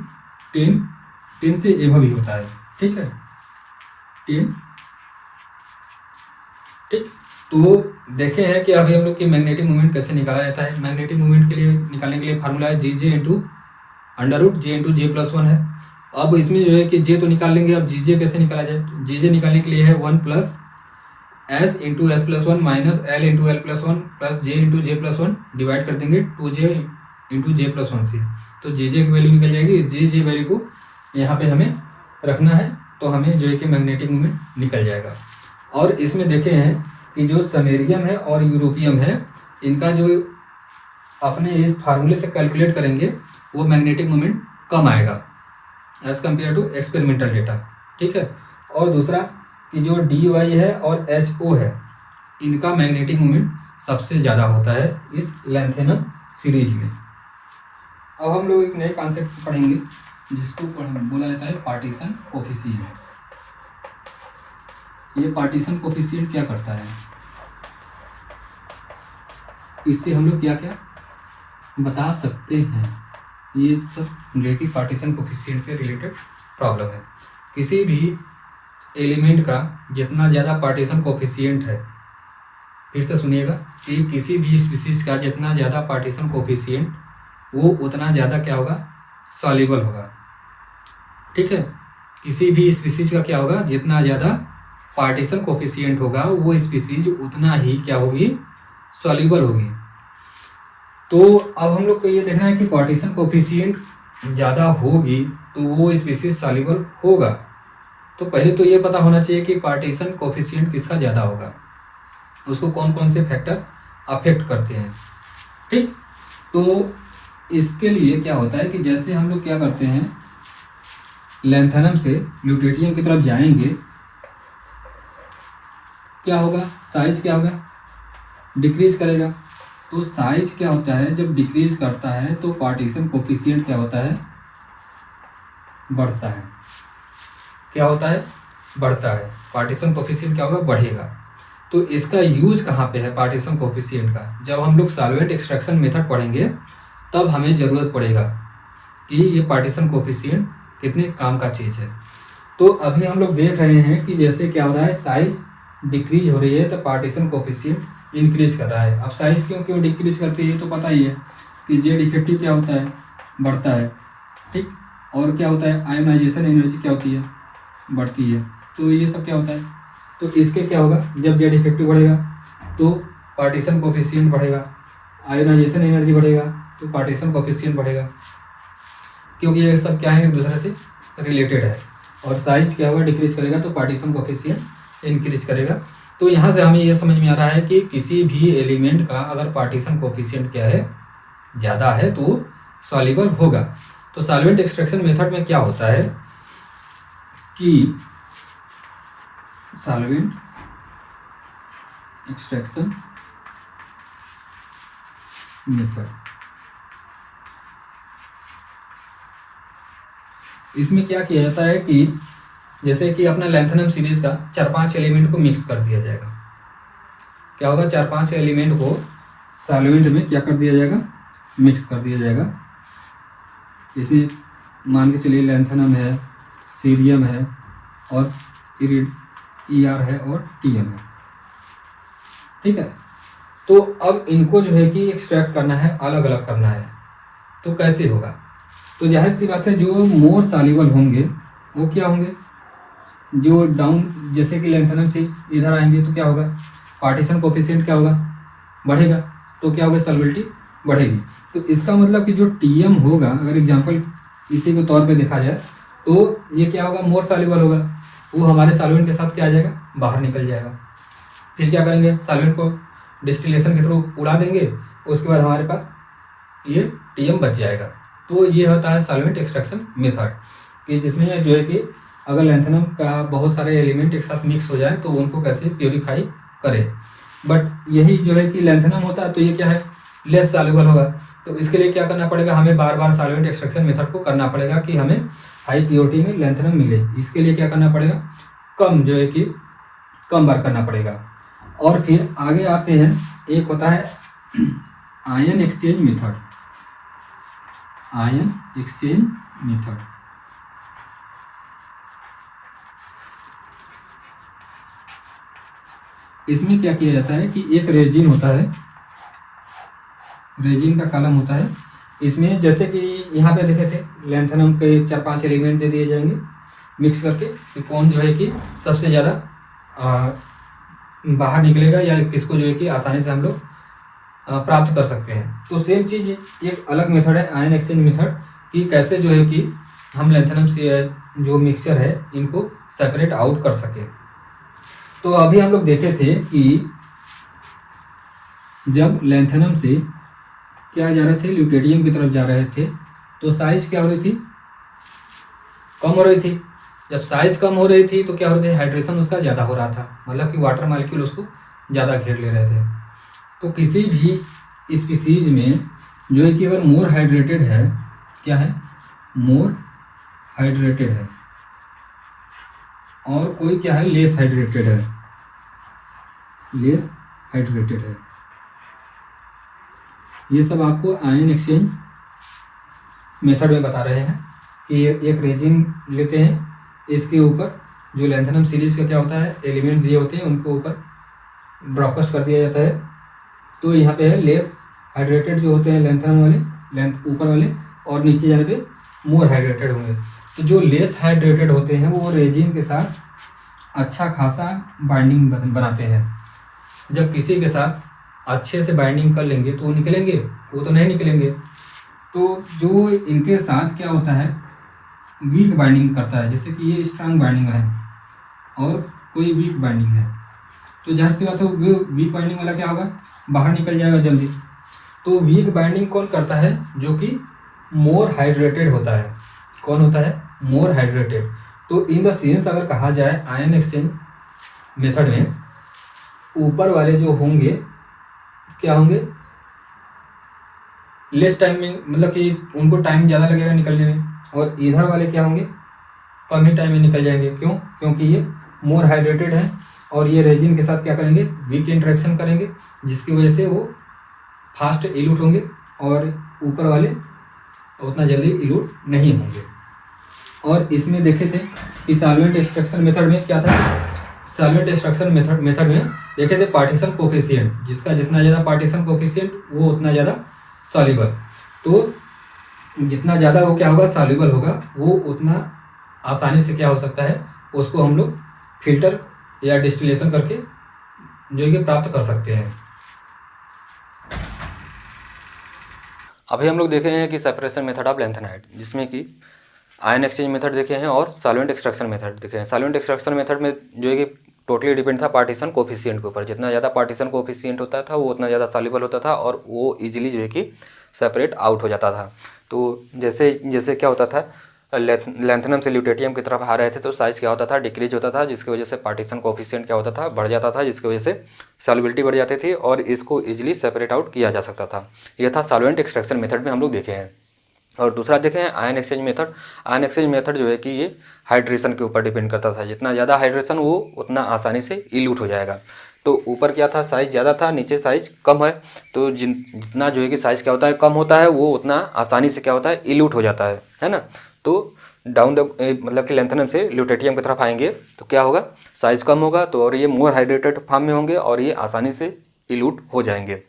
10 से एभव ही होता है। ठीक है, 10। ठीक, तो देखे हैं कि अभी हम लोग की मैग्नेटिक मोमेंट कैसे निकाला जाता है। मैग्नेटिक मोमेंट के लिए निकालने के लिए फार्मूला है GJ इंटू √J+1 है। अब इसमें जो है कि J तो निकाल लेंगे, अब GJ कैसे निकाला जाए, तो GJ निकालने के लिए है 1 + S into S+1 minus L into L+1 plus J into J+1 divide कर देंगे 2J इंटू J+1 से, तो JJ की वैल्यू निकल जाएगी। इस JJ वैल्यू को यहाँ पे हमें रखना है, तो हमें जो है कि मैग्नेटिक मोमेंट निकल जाएगा। और इसमें देखे हैं कि जो समेरियम है और यूरोपियम है, इनका जो अपने इस फार्मूले से कैलकुलेट करेंगे वो मैग्नेटिक मोमेंट कम आएगा as compare to experimental data. ठीक है, और दूसरा कि जो DY है और HO है, इनका मैग्नेटिक मोमेंट सबसे ज़्यादा होता है इस लैंथेनम सीरीज में। अब हम लोग एक नए कॉन्सेप्ट पढ़ेंगे जिसको बोला जाता है पार्टीशन कोफिशिएंट। ये पार्टीशन कोफिशिएंट क्या करता है, इससे हम लोग क्या क्या बता सकते हैं, ये सब जो कि पार्टीशन कोफिशिएंट से रिलेटेड प्रॉब्लम है। किसी भी एलिमेंट का जितना ज़्यादा पार्टीशन कोफिशिएंट है, फिर से सुनिएगा कि किसी भी स्पीसीज का जितना ज़्यादा पार्टीशन कोफिशिएंट वो उतना ज़्यादा क्या होगा, सॉल्युबल होगा। ठीक है, किसी भी स्पीसीज का क्या होगा, जितना ज़्यादा पार्टीशन कोफिशिएंट होगा वो स्पीसीज उतना ही क्या होगी, सॉल्युबल होगी। तो अब हम लोग को ये देखना है कि पार्टीशन कोफिशिएंट ज़्यादा होगी तो वो स्पीसीज सॉल्युबल होगा। तो पहले तो ये पता होना चाहिए कि पार्टीशन कोफिशिएंट किसका ज़्यादा होगा, उसको कौन कौन से फैक्टर अफेक्ट करते हैं। ठीक, तो इसके लिए क्या होता है कि जैसे हम लोग क्या करते हैं, लैंथेनम से ल्यूटेटियम की तरफ जाएंगे, क्या होगा, साइज क्या होगा, डिक्रीज करेगा। तो साइज क्या होता है, जब डिक्रीज करता है तो पार्टीशन कोफिशिएंट क्या होता है, बढ़ता है। क्या होता है, बढ़ता है। पार्टीशन कोफिशिएंट क्या होगा, बढ़ेगा। तो इसका यूज कहाँ पे है पार्टीशन कोफिशिएंट का, जब हम लोग सॉल्वेंट एक्सट्रैक्शन मेथड पढ़ेंगे तब हमें ज़रूरत पड़ेगा कि ये पार्टीशन कोफिशिएंट कितने काम का चीज़ है। तो अभी हम लोग देख रहे हैं कि जैसे क्या हो रहा है, साइज डिक्रीज हो रही है तो पार्टीशन कोफिशिएंट इंक्रीज कर रहा है। अब साइज क्यों डिक्रीज करती है, ये तो पता ही है कि जेड इफेक्टिव क्या होता है, बढ़ता है। ठीक, और क्या होता है, आयोनाइजेशन एनर्जी क्या होती है, बढ़ती है। तो ये सब क्या होता है, तो इसके क्या होगा, जब जेड इफेक्टिव बढ़ेगा तो पार्टीशन कोफिशिएंट बढ़ेगा, आयोनाइजेशन एनर्जी बढ़ेगा तो पार्टीशन कोफिशिएंट बढ़ेगा, क्योंकि ये सब क्या है, एक दूसरे से रिलेटेड है। और साइज क्या होगा, डिक्रीज करेगा तो पार्टीशन कोफिशिएंट इंक्रीज करेगा। तो यहाँ से हमें ये समझ में आ रहा है कि किसी भी एलिमेंट का अगर पार्टीशन कोफिशिएंट क्या है, ज़्यादा है तो सॉल्युबल होगा। तो सॉल्वेंट एक्सट्रैक्शन मेथड में क्या होता है कि सॉल्वेंट एक्सट्रैक्शन मेथड, इसमें क्या किया जाता है कि जैसे कि अपना लैंथेनम सीरीज का 4-5 एलिमेंट को मिक्स कर दिया जाएगा। क्या होगा, 4-5 एलिमेंट को सॉल्वेंट में क्या कर दिया जाएगा, मिक्स कर दिया जाएगा। इसमें मान के चलिए लैंथेनम है, सीरियम है और ER है और TM है। ठीक है, तो अब इनको जो है कि एक्सट्रैक्ट करना है, अलग अलग करना है। तो कैसे होगा, तो जाहिर सी बात है जो मोर सॉल्युबल होंगे वो क्या होंगे, जो डाउन जैसे कि लैंथेनम से इधर आएंगे तो क्या होगा, पार्टीशन कोफिशिएंट क्या होगा, बढ़ेगा। तो क्या होगा, सॉल्युबिलिटी बढ़ेगी। तो इसका मतलब कि जो TM होगा, अगर एग्जांपल इसी के तौर पे देखा जाए तो ये क्या होगा, मोर सॉल्युबल होगा, वो हमारे सॉल्वेंट के साथ क्या आ जाएगा, बाहर निकल जाएगा। फिर क्या करेंगे, सॉल्वेंट को डिस्टिलेशन के थ्रू उड़ा देंगे, उसके बाद हमारे पास ये टीएम बच जाएगा। तो ये होता है सॉल्वेंट एक्सट्रैक्शन मेथड, कि जिसमें जो है कि अगर लैंथेनम का बहुत सारे एलिमेंट एक साथ मिक्स हो जाए तो उनको कैसे प्योरीफाई करें। बट यही जो है कि लैंथेनम होता है तो ये क्या है, लेस सॉल्युबल होगा। तो इसके लिए क्या करना पड़ेगा, हमें बार बार सॉल्वेंट एक्सट्रैक्शन मेथड को करना पड़ेगा कि हमें हाई प्योरिटी में लैंथेनम मिले। इसके लिए क्या करना पड़ेगा, कम जो है कि कम बार करना पड़ेगा। और फिर आगे आते हैं, एक होता है ion exchange method. Ion exchange method, इसमें क्या किया जाता है कि एक रेजिन होता है, रेजिन का कॉलम होता है। इसमें जैसे कि यहाँ पे देखे थे लैंथेनम के 4-5 एलिमेंट दे दिए जाएंगे मिक्स करके कि कौन जो है कि सबसे ज़्यादा बाहर निकलेगा या किसको जो है कि आसानी से हम लोग प्राप्त कर सकते हैं। तो सेम चीज़ एक अलग मेथड है आयन एक्सचेंज मेथड, कि कैसे जो है कि हम लैंथेनम से जो मिक्सचर है इनको सेपरेट आउट कर सके। तो अभी हम लोग देखे थे कि जब लैंथेनम से क्या जा रहे थे, ल्यूटेरियम की तरफ जा रहे थे, तो साइज क्या हो रही थी, कम हो रही थी। जब साइज कम हो रही थी तो क्या हो रही थी, हाइड्रेशन उसका ज़्यादा हो रहा था, मतलब कि वाटर मॉलिक्यूल उसको ज़्यादा घेर ले रहे थे। तो किसी भी स्पीसीज में जो है कि अगर मोर हाइड्रेटेड है, क्या है, मोर हाइड्रेटेड है, और कोई क्या है, लेस हाइड्रेटेड है, लेस हाइड्रेटेड है, ये सब आपको आयन एक्सचेंज मेथड में बता रहे हैं कि एक रेजिन लेते हैं, इसके ऊपर जो लैंथेनम सीरीज का क्या होता है, एलिमेंट दिए होते हैं, उनको ऊपर ब्रॉडकास्ट कर दिया जाता है। तो यहाँ पे है लेस हाइड्रेटेड जो होते हैं लैंथेनम वाले, लेंथ ऊपर वाले, और नीचे जाने पे मोर हाइड्रेटेड होंगे। तो जो लेस हाइड्रेटेड होते हैं वो रेजिन के साथ अच्छा खासा बाइंडिंग बनाते हैं। जब किसी के साथ अच्छे से बाइंडिंग कर लेंगे तो वो निकलेंगे, वो तो नहीं निकलेंगे। तो जो इनके साथ क्या होता है, वीक बाइंडिंग करता है, जैसे कि ये स्ट्रांग बाइंडिंग है और कोई वीक बाइंडिंग है, तो जाहिर सी बात है वीक बाइंडिंग वाला क्या होगा, बाहर निकल जाएगा जल्दी। तो वीक बाइंडिंग कौन करता है, जो कि मोर हाइड्रेटेड होता है। कौन होता है, मोर हाइड्रेटेड। तो इन द सेंस अगर कहा जाए आयन एक्सचेंज मेथड में, ऊपर वाले जो होंगे क्या होंगे, लेस टाइम में, मतलब कि उनको टाइम ज़्यादा लगेगा निकलने में, और इधर वाले क्या होंगे, कम ही टाइम में निकल जाएंगे। क्यों, क्योंकि ये मोर हाइड्रेटेड है और ये रेजिन के साथ क्या करेंगे, वीक इंटरेक्शन करेंगे, जिसकी वजह से वो फास्ट इल्यूट होंगे और ऊपर वाले उतना जल्दी इल्यूट नहीं होंगे। और इसमें देखे थे कि सॉल्वेंट एक्सट्रैक्शन मेथड में क्या था, सॉल्वेंट एक्सट्रैक्शन मेथड में देखे थे पार्टीशन कोफिशिएंट, जिसका जितना ज़्यादा पार्टीशन कोफिशिएंट वो उतना ज़्यादा सॉल्युबल। तो जितना ज़्यादा वो क्या होगा, सॉल्युबल होगा, वो उतना आसानी से क्या हो सकता है, उसको हम लोग फिल्टर या डिस्टिलेशन करके जो है कि प्राप्त कर सकते हैं। अभी हम लोग देखे हैं कि सेपरेशन मेथड ऑफ लैंथेनाइड, जिसमें कि आयन एक्सचेंज मेथड देखे हैं और सॉल्वेंट एक्सट्रैक्शन मेथड देखे हैं। सॉल्वेंट एक्सट्रैक्शन मेथड में जो है कि टोटली डिपेंड था पार्टीशन कोफिशिएंट के ऊपर। जितना ज़्यादा पार्टीशन कोफिशिएंट होता था वो उतना ज़्यादा सॉल्युबल होता था और वो इजीली जो है कि सेपरेट आउट हो जाता था। तो जैसे जैसे क्या होता था, लैंथेनम से ल्यूटेरियम की तरफ आ रहे थे तो साइज़ क्या होता था, डिक्रीज होता था, जिसकी वजह से पार्टीशन कोफिशिएंट क्या होता था, बढ़ जाता था, जिसकी वजह से सॉल्युबिलिटी बढ़ जाती थी और इसको इजीली सेपरेट आउट किया जा सकता था। यह था सॉल्वेंट एक्सट्रैक्शन मेथड में हम लोग देखे हैं। और दूसरा देखें ion exchange method. Ion exchange method जो है कि ये हाइड्रेशन के ऊपर डिपेंड करता था। जितना ज़्यादा हाइड्रेशन वो उतना आसानी से इल्यूट हो जाएगा। तो ऊपर क्या था, साइज़ ज़्यादा था, नीचे साइज़ कम है। तो जितना जो है कि साइज़ क्या होता है, कम होता है, वो उतना आसानी से क्या होता है, इल्यूट हो जाता है ना। तो डाउन द मतलब कि लैंथेनम से ल्यूटेरियम की तरफ आएंगे तो क्या होगा, साइज़ कम होगा, तो और ये मोर हाइड्रेटेड फॉर्म में होंगे और ये आसानी से इल्यूट हो जाएंगे।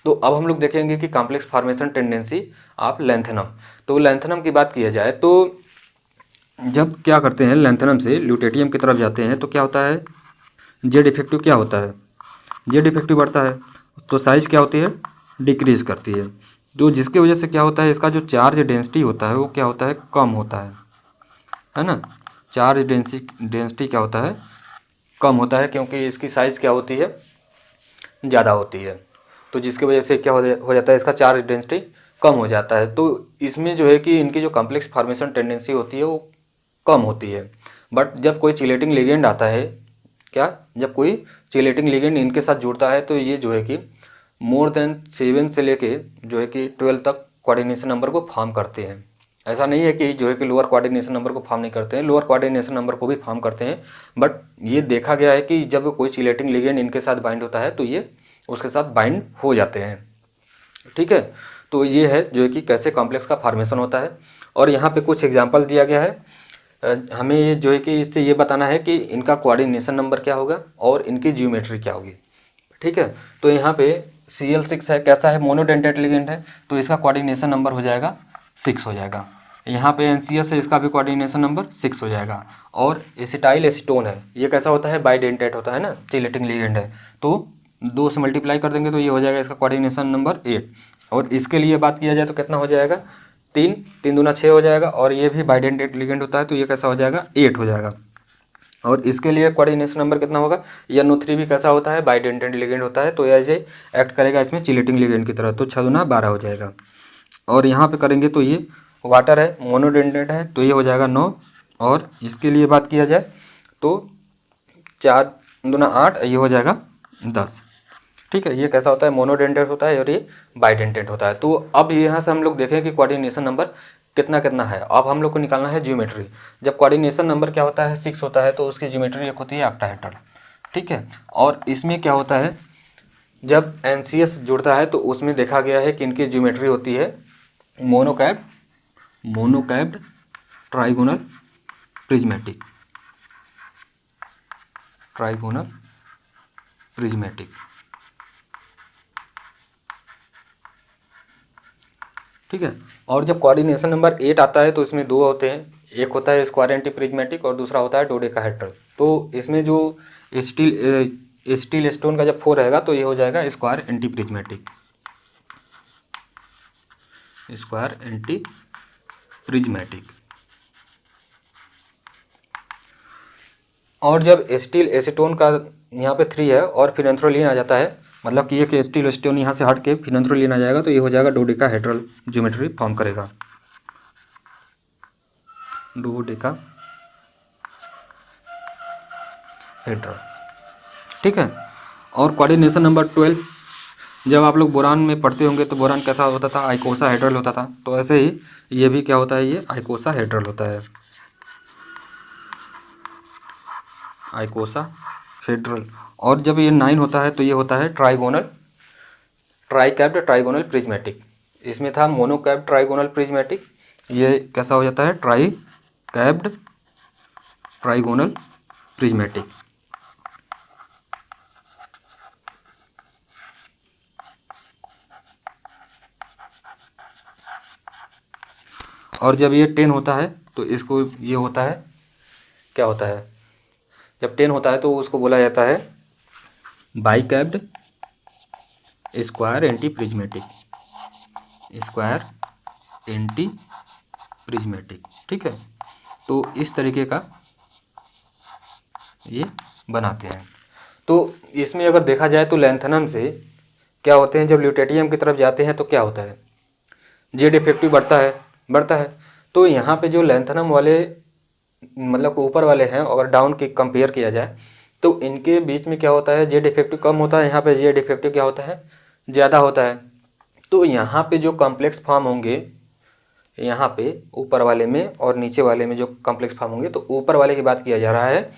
तो अब हम लोग देखेंगे कि complex formation tendency of lanthanum. तो लैंथेनम की बात किया जाए तो जब क्या करते हैं, लैंथेनम से ल्यूटेरियम की तरफ जाते हैं तो क्या होता है, जेड इफेक्टिव क्या होता है, जेड इफेक्टिव बढ़ता है, तो साइज़ क्या होती है, डिक्रीज़ करती है। तो जिसकी वजह से क्या होता है, इसका जो चार्ज डेंसिटी होता है वो क्या होता है, कम होता है ना। चार्ज डेंसिटी क्या होता है, कम होता है, क्योंकि इसकी साइज़ क्या होती है, ज़्यादा होती है, तो जिसकी वजह से क्या हो जाता है, इसका चार्ज डेंसिटी कम हो जाता है। तो इसमें जो है कि इनकी जो कॉम्प्लेक्स फॉर्मेशन टेंडेंसी होती है वो कम होती है। बट जब कोई चिलेटिंग लिगेंड आता है, क्या, जब कोई चिलेटिंग लिगेंड इनके साथ जुड़ता है तो ये जो है कि मोर देन 7 से लेके जो है कि 12 तक कोऑर्डिनेशन नंबर को फॉर्म करते हैं। ऐसा नहीं है कि जो है कि लोअर कोऑर्डिनेशन नंबर को फॉर्म नहीं करते हैं, लोअर कोऑर्डिनेशन नंबर को भी फॉर्म करते हैं। बट ये देखा गया है कि जब कोई चिलेटिंग लिगेंड इनके साथ बाइंड होता है तो ये उसके साथ बाइंड हो जाते हैं। ठीक है, तो ये है जो है कि कैसे कॉम्प्लेक्स का फॉर्मेशन होता है। और यहाँ पे कुछ एग्जांपल दिया गया है। हमें ये जो है कि इससे ये बताना है कि इनका कोऑर्डिनेशन नंबर क्या होगा और इनकी ज्योमेट्री क्या होगी। ठीक है, तो यहाँ पे Cl6 है, कैसा है, मोनोडेंटेट लिगेंड है, तो इसका कोऑर्डिनेशन नंबर हो जाएगा 6 हो जाएगा। यहाँ पे NCS है, इसका भी कोऑर्डिनेशन नंबर 6 हो जाएगा। और एसिटाइल एसीटोन है, ये कैसा होता है, बाइडेंटेट होता है ना, चिलेटिंग लिगेंड है, तो 2 से मल्टीप्लाई कर देंगे तो ये हो जाएगा इसका कोऑर्डिनेशन नंबर 8। और इसके लिए बात किया जाए तो कितना हो जाएगा, 3, 3 दूना 6 हो जाएगा। और ये भी बाइडेंटेट लिगेंड होता है तो ये कैसा हो जाएगा, 8 हो जाएगा। और इसके लिए कोऑर्डिनेशन नंबर कितना होगा, NO3 भी कैसा होता है, बाइडेंटेट लिगेंड होता है, तो ऐसे एक्ट करेगा इसमें चिलेटिंग लिगेंड की तरह, तो 6 दूना 12 हो जाएगा। और यहाँ पे करेंगे तो ये वाटर है, मोनोडेंटेट है, तो ये हो जाएगा 9। और इसके लिए बात किया जाए तो 4 दूना 8, ये हो जाएगा 10। ठीक है, ये कैसा होता है, मोनोडेंटेट होता है और ये बाइडेंटेट होता है। तो अब यहाँ से हम लोग देखें कि कोऑर्डिनेशन नंबर कितना कितना है। अब हम लोग को निकालना है ज्योमेट्री। जब कोऑर्डिनेशन नंबर क्या होता है, 6 होता है, तो उसकी ज्योमेट्री एक होती है ऑक्टाहेड्रल। ठीक है, और इसमें क्या होता है, जब NCS जुड़ता है तो उसमें देखा गया है कि इनकी ज्योमेट्री होती है मोनोकैब्ड ट्राइगोनल प्रिज्मेटिक, ठीक है। और जब कोऑर्डिनेशन नंबर 8 आता है तो इसमें 2 होते हैं, एक होता है स्क्वायर एंटी प्रिज्मेटिक और दूसरा होता है डोडेकाहेड्रल। तो इसमें जो स्टील स्टोन का जब 4 रहेगा तो ये हो जाएगा स्क्वायर एंटी प्रिज्मेटिक। और जब स्टील एसीटोन का यहाँ पे 3 है और फिनेंथ्रोलिन आ जाता है, मतलब कि एक स्टील एसीटोन यहाँ से हट के फिनेंथ्रोलिन आ जाएगा, तो ये हो जाएगा डोडेकाहेड्रल ज्योमेट्री फॉर्म करेगा, डोडेकाहेड्रल। ठीक है, और कोऑर्डिनेशन नंबर 12, जब आप लोग बोरान में पढ़ते होंगे तो बोरान कैसा होता था, आइकोसाहेड्रल होता था। तो ऐसे ही ये भी क्या होता है, ये आइकोसाहेड्रल होता है, आइकोसाहेड्रल। और जब ये 9 होता है तो ये होता है ट्राइकैप्ड ट्राइगोनल प्रिज्मेटिक। इसमें था मोनोकैप्ड ट्राइगोनल प्रिज्मेटिक, ये कैसा हो जाता है, ट्राइकैप्ड ट्राइगोनल प्रिज्मेटिक। और जब ये 10 होता है तो इसको ये होता है, क्या होता है, जब 10 होता है तो उसको बोला जाता है बाइकैप्ड स्क्वायर एंटी प्रिज्मेटिक। ठीक है, तो इस तरीके का ये बनाते हैं। तो इसमें अगर देखा जाए तो लैंथनम से क्या होते हैं, जब ल्यूटेटियम की तरफ जाते हैं तो क्या होता है, जेड इफेक्टिव बढ़ता है। तो यहाँ पे जो लैंथनम वाले मतलब ऊपर वाले हैं, अगर डाउन की कंपेयर किया जाए तो इनके बीच में क्या होता है, जेड इफेक्टिव कम होता है, यहाँ पे जेड इफेक्टिव क्या होता है, ज़्यादा होता है। तो यहाँ पे जो कॉम्प्लेक्स फॉर्म होंगे, यहाँ पे ऊपर वाले में और नीचे वाले में जो कॉम्प्लेक्स फॉर्म होंगे, तो ऊपर वाले की बात किया जा रहा है,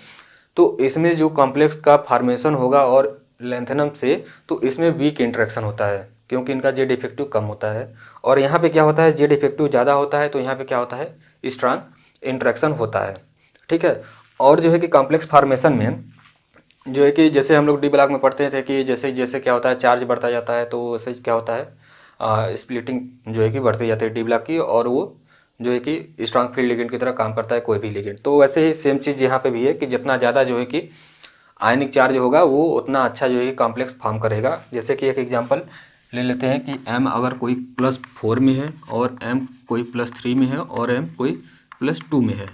तो इसमें जो कॉम्प्लेक्स का फॉर्मेशन होगा और लैंथनम से, तो इसमें वीक इंटरेक्शन होता है क्योंकि इनका जेड इफेक्टिव कम होता है। और यहाँ पे क्या होता है, जेड इफेक्टिव ज़्यादा होता है, तो यहाँ पे क्या होता है, स्ट्रांग इंटरेक्शन होता है। ठीक है, और जो है कि कॉम्प्लेक्स फॉर्मेशन में जो है कि जैसे हम लोग डी ब्लॉक में पढ़ते थे कि जैसे जैसे क्या होता है, चार्ज बढ़ता जाता है, तो वैसे क्या होता है, स्प्लिटिंग जो है कि बढ़ती जाती है डी ब्लॉक की, और वो जो है कि स्ट्रांग फील्ड लिगेंड की तरह काम करता है कोई भी लिगेंड। तो वैसे ही सेम चीज़ यहाँ पे भी है कि जितना ज़्यादा जो है कि आयनिक चार्ज होगा वो उतना अच्छा जो है कि कॉम्प्लेक्स फॉर्म करेगा। जैसे कि एक एग्जांपल ले लेते हैं कि m अगर कोई +4 में है और m कोई +3 में है और m कोई +2 में है,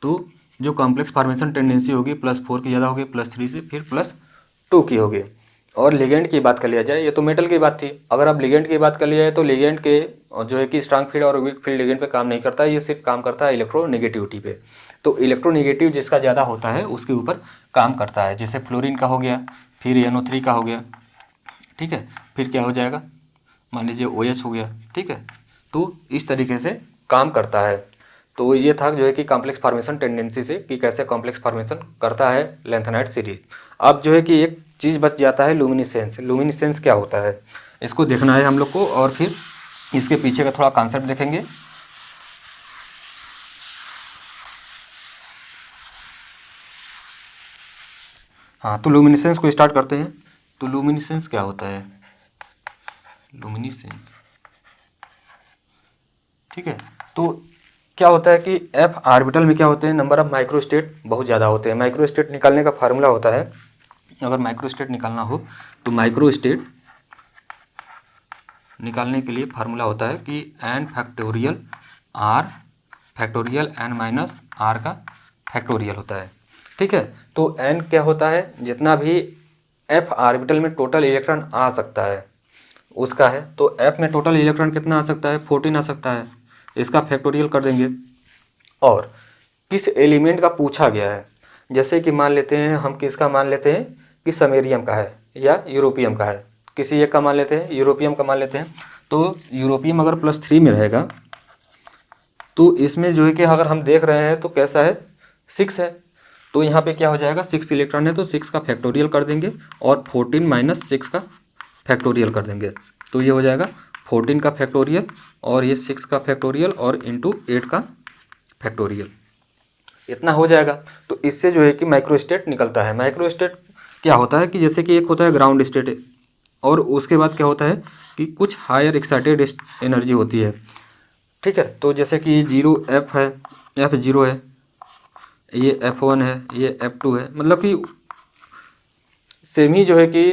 तो जो कॉम्प्लेक्स फॉर्मेशन टेंडेंसी होगी +4 की ज़्यादा होगी, +3 से फिर +2 की होगी। और लिगेंड की बात कर लिया जाए, ये तो मेटल की बात थी, अगर अब लिगेंड की बात कर लिया जाए तो लिगेंड के जो है कि स्ट्रांग फील्ड और वीक फील्ड लिगेंड पे काम नहीं करता है, ये सिर्फ काम करता है इलेक्ट्रोनेगेटिविटी पे। तो इलेक्ट्रोनेगेटिव जिसका ज़्यादा होता है उसके ऊपर काम करता है, जैसे फ्लोरीन का हो गया, फिर NO3 का हो गया, ठीक है, फिर क्या हो जाएगा, मान लीजिए OH हो गया, ठीक है। तो इस तरीके से काम करता है। तो ये था जो है कि कॉम्प्लेक्स फार्मेशन टेंडेंसी से कि कैसे कॉम्प्लेक्स फार्मेशन करता है लैंथेनाइट सीरीज। अब जो है कि एक चीज़ बच जाता है लुमिनिसेंस। लुमिनिसेंस क्या होता है इसको देखना है हम लोग को, और फिर इसके पीछे का थोड़ा कॉन्सेप्ट देखेंगे। हाँ, तो लुमिनिसेंस को स्टार्ट करते हैं। तो लुमिनिसेंस क्या होता है, लुमिनिसेंस, ठीक है। तो क्या होता है कि F ऑर्बिटल में क्या होते हैं, नंबर ऑफ माइक्रोस्टेट बहुत ज़्यादा होते हैं। माइक्रोस्टेट निकालने का फार्मूला होता है, अगर माइक्रोस्टेट निकालना हो तो माइक्रोस्टेट निकालने के लिए फार्मूला होता है कि n factorial r factorial n minus r का फैक्टोरियल होता है, ठीक है। तो n क्या होता है, जितना भी F ऑर्बिटल में टोटल इलेक्ट्रॉन आ सकता है उसका है। तो F में टोटल इलेक्ट्रॉन कितना आ सकता है, 14 आ सकता है, इसका फैक्टोरियल कर देंगे। और किस एलिमेंट का पूछा गया है, जैसे कि मान लेते हैं हम, किसका मान लेते हैं कि समैरियम का है या यूरोपियम का है, किसी एक का मान लेते हैं, यूरोपियम का मान लेते हैं। तो यूरोपियम अगर +3 में रहेगा तो इसमें जो है कि अगर हम देख रहे हैं तो कैसा है, 6 है। तो यहाँ पे क्या हो जाएगा, 6 इलेक्ट्रॉन है तो 6 का फैक्टोरियल कर देंगे और 14 माइनस 6 का फैक्टोरियल कर देंगे। तो ये हो जाएगा 14 का फैक्टोरियल और ये 6 का फैक्टोरियल और इंटू 8 का फैक्टोरियल, इतना हो जाएगा। तो इससे जो है कि माइक्रोस्टेट निकलता है। माइक्रोस्टेट क्या होता है कि जैसे कि एक होता है ग्राउंड स्टेट और उसके बाद क्या होता है कि कुछ हायर एक्साइटेड एनर्जी होती है, ठीक है। तो जैसे कि 0 F है, F0 है, ये F1 है, ये F2 है, मतलब कि सेम ही जो है कि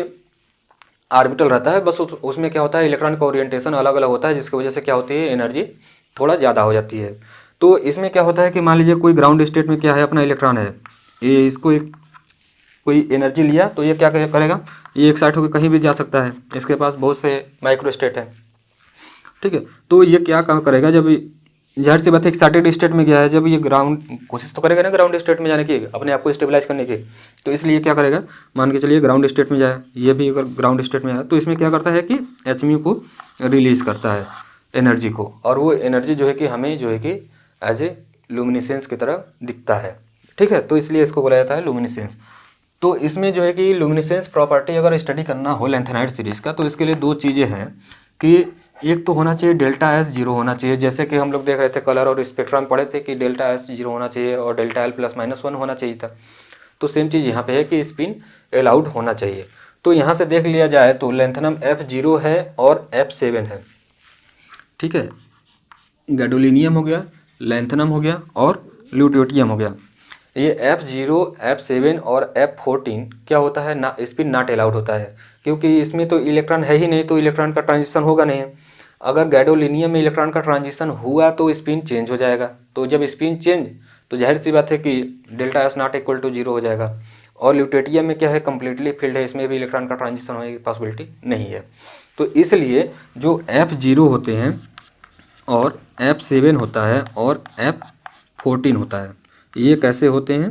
ऑर्बिटल रहता है, बस उसमें क्या होता है इलेक्ट्रॉन का ओरिएंटेशन अलग अलग होता है, जिसकी वजह से क्या होती है एनर्जी थोड़ा ज़्यादा हो जाती है। तो इसमें क्या होता है कि मान लीजिए कोई ग्राउंड स्टेट में क्या है, अपना इलेक्ट्रॉन है, ये इसको एक कोई एनर्जी लिया तो ये क्या करेगा, ये एक्साइट होकर कहीं भी जा सकता है, इसके पास बहुत से माइक्रो स्टेट हैं, ठीक है। तो ये क्या काम करेगा, जब जाहिर सी बात है एक्साइटेड स्टेट में गया है, जब ये ग्राउंड कोशिश तो करेगा ना ग्राउंड स्टेट में जाने की, अपने आप को स्टेबलाइज करने की। तो इसलिए क्या करेगा, मान के चलिए ग्राउंड स्टेट में जाए, ये भी अगर ग्राउंड स्टेट में आया तो इसमें क्या करता है कि HMU को रिलीज करता है एनर्जी को, और वो एनर्जी जो है कि हमें जो है कि एज ए लुमिनिसेंस की तरह दिखता है, ठीक है। तो इसलिए इसको बोला जाता है लुमिनिसेंस। तो इसमें जो है कि लुमिनिसेंस प्रॉपर्टी अगर स्टडी करना हो लैंथेनाइट सीरीज़ का, तो इसके लिए दो चीज़ें हैं कि एक तो होना चाहिए ΔS 0 होना चाहिए, जैसे कि हम लोग देख रहे थे कलर और स्पेक्ट्रम पढ़े थे कि ΔS 0 होना चाहिए और ΔL ±1 होना चाहिए था। तो सेम चीज़ यहाँ पे है कि स्पिन अलाउड होना चाहिए। तो यहाँ से देख लिया जाए तो लैंथेनम F0 है और F7 है, ठीक है। गैडोलिनियम हो गया, लैंथेनम हो गया और ल्यूटेटियम हो गया। ये F0, F7 और F14 क्या होता है ना, स्पिन नॉट अलाउड होता है, क्योंकि इसमें तो इलेक्ट्रॉन है ही नहीं, तो इलेक्ट्रॉन का ट्रांजिशन होगा नहीं। अगर गैडोलिनियम में इलेक्ट्रॉन का ट्रांजिशन हुआ तो स्पिन चेंज हो जाएगा, तो जब स्पिन चेंज तो जाहिर सी बात है कि ΔS नॉट इक्वल टू 0 हो जाएगा। और ल्यूटेटियम में क्या है, कम्प्लीटली फील्ड है, इसमें भी इलेक्ट्रॉन का ट्रांजिशन होने की पॉसिबिलिटी नहीं है। तो इसलिए जो F0 होते हैं और F7 होता है और F14 होता है, ये कैसे होते हैं,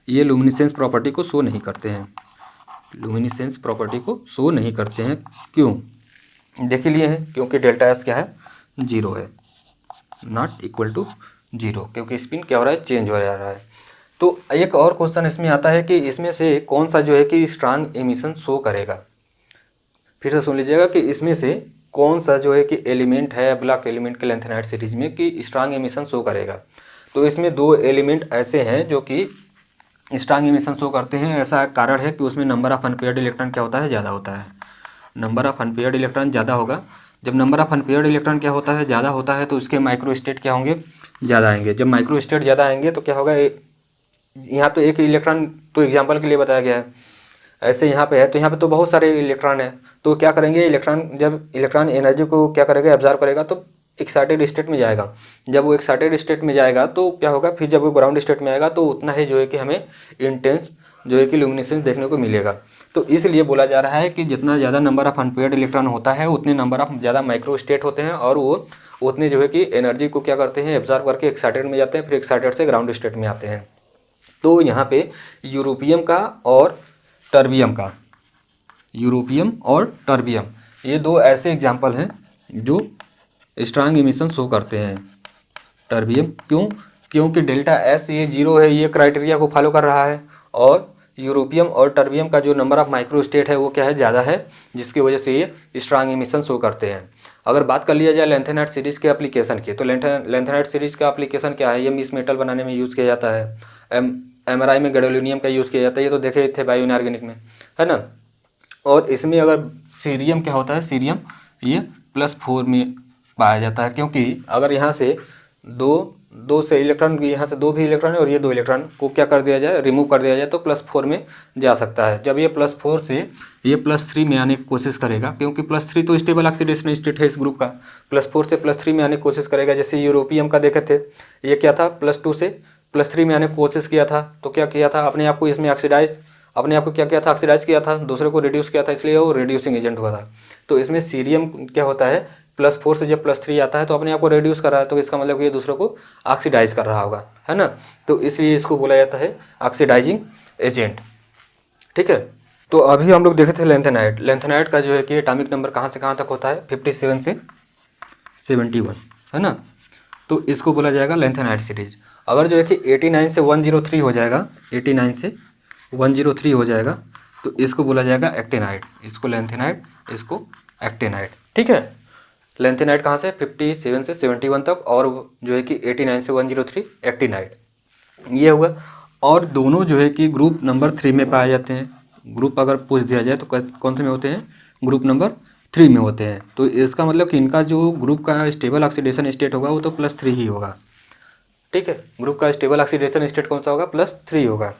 ये लुमिनिसेंस प्रॉपर्टी को शो नहीं करते हैं, लुमिनिसेंस प्रॉपर्टी को शो नहीं करते हैं। क्यों, देख लिए हैं, क्योंकि ΔS क्या है, 0 है, नॉट इक्वल टू 0, क्योंकि स्पिन क्या हो रहा है, चेंज हो जा रहा है। तो एक और क्वेश्चन इसमें आता है कि इसमें से कौन सा जो है कि स्ट्रांग एमिशन शो करेगा। फिर से सुन लीजिएगा कि इसमें से कौन सा जो है कि एलिमेंट है ब्लॉक एलिमेंट के लैंथेनाइट सीरीज में कि स्ट्रांग एमिशन शो करेगा। तो इसमें दो एलिमेंट ऐसे हैं जो कि स्ट्रांग एमिशन शो करते हैं। ऐसा कारण है कि उसमें नंबर ऑफ अनपेयर्ड इलेक्ट्रॉन क्या होता है, ज़्यादा होता है। नंबर ऑफ अनपेयर्ड इलेक्ट्रॉन ज़्यादा होगा। जब नंबर ऑफ अनपेयर्ड इलेक्ट्रॉन क्या होता है, ज़्यादा होता है, तो उसके माइक्रो स्टेट क्या होंगे, ज़्यादा आएंगे। जब माइक्रो स्टेट ज़्यादा आएंगे तो क्या होगा, यहाँ तो एक इलेक्ट्रॉन तो एग्जाम्पल के लिए बताया गया है, ऐसे यहाँ पे है तो यहाँ पे तो बहुत सारे इलेक्ट्रॉन है। तो क्या करेंगे, इलेक्ट्रॉन जब इलेक्ट्रॉन एनर्जी को क्या करेगा, एब्जॉर्ब करेगा, तो एक्साइटेड स्टेट में जाएगा। जब वो एक्साइटेड स्टेट में जाएगा तो क्या होगा, फिर जब वो ग्राउंड स्टेट में आएगा तो उतना ही जो है कि हमें इंटेंस जो है कि ल्यूमिनेसेंस देखने को मिलेगा। तो इसलिए बोला जा रहा है कि जितना ज़्यादा नंबर ऑफ अनपेयर्ड इलेक्ट्रॉन होता है उतने नंबर ऑफ ज़्यादा माइक्रो स्टेट होते हैं और वो उतने जो है कि एनर्जी को क्या करते हैं, एब्जॉर्ब करके एक्साइटेड में जाते हैं, फिर एक्साइटेड से ग्राउंड स्टेट में आते हैं। तो यहाँ पे यूरोपियम का और टर्बियम का, यूरोपियम और टर्बियम, ये दो ऐसे एग्जाम्पल हैं जो स्ट्रांग इमिशन शो करते हैं। टर्बियम क्योंकि डेल्टा एस ये 0 है, ये क्राइटेरिया को फॉलो कर रहा है, और यूरोपियम और टर्बियम का जो नंबर ऑफ माइक्रो स्टेट है वो क्या है, ज़्यादा है, जिसकी वजह से ये स्ट्रांग इमिशन शो करते हैं। अगर बात कर लिया जाए लेंथेनाइट सीरीज़ के एप्लीकेशन की, तो लेंथेनाइट सीरीज़ का एप्लीकेशन क्या है, ये मिस मेटल बनाने में यूज़ किया जाता है। MRI में गैडोलिनियम का यूज़ किया जाता है, ये तो देखे थे बायो इनऑर्गेनिक में, है ना। और इसमें अगर सीरियम क्या होता है, सीरियम ये +4 में पाया जाता है, क्योंकि अगर यहाँ से दो से इलेक्ट्रॉन, यहाँ से 2 भी इलेक्ट्रॉन है और ये 2 इलेक्ट्रॉन को क्या कर दिया जाए, रिमूव कर दिया जाए, तो +4 में जा सकता है। जब ये +4 से ये +3 में आने की कोशिश करेगा, क्योंकि +3 तो स्टेबल ऑक्सीडेशन स्टेट है इस ग्रुप का, +4 से +3 में आने की कोशिश करेगा। जैसे यूरोपियम का देखे थे, ये क्या था, +2 से +3 में आने की कोशिश किया था, तो क्या किया था, अपने आप को इसमें अपने आप को क्या किया था, ऑक्सीडाइज किया था, दूसरे को रिड्यूस किया था, इसलिए वो रिड्यूसिंग एजेंट हुआ था। तो इसमें सीरियम क्या होता है, +4 से जब +3 आता है तो अपने आप को रिड्यूस कर रहा है, तो इसका मतलब कि ये दूसरे को ऑक्सीडाइज कर रहा होगा, है ना। तो इसलिए इसको बोला जाता है ऑक्सीडाइजिंग एजेंट, ठीक है। तो अभी हम लोग देखे थे लेंथेनाइट का जो है कि एटॉमिक नंबर कहाँ से कहाँ तक होता है, 57 से 71, है ना। तो इसको बोला जाएगा लेंथेनाइट सीरीज। अगर जो है कि 89 से 103 हो जाएगा, 89 से 103 हो जाएगा, तो इसको बोला जाएगा एक्टिनाइट। इसको लेंथेनाइट, इसको एक्टिनाइट, ठीक है। लेंथेनाइट कहाँ से, 57 से 71 तक, और जो है कि 89 से 103 एक्टिनाइट, ये हुआ। और दोनों जो है कि ग्रुप नंबर 3 में पाए जाते हैं। ग्रुप अगर पूछ दिया जाए तो कौन से में होते हैं, ग्रुप नंबर 3 में होते हैं। तो इसका मतलब कि इनका जो ग्रुप का स्टेबल ऑक्सीडेशन स्टेट होगा वो तो +3 ही होगा, ठीक है। ग्रुप का स्टेबल ऑक्सीडेशन स्टेट कौन सा होगा, +3 होगा।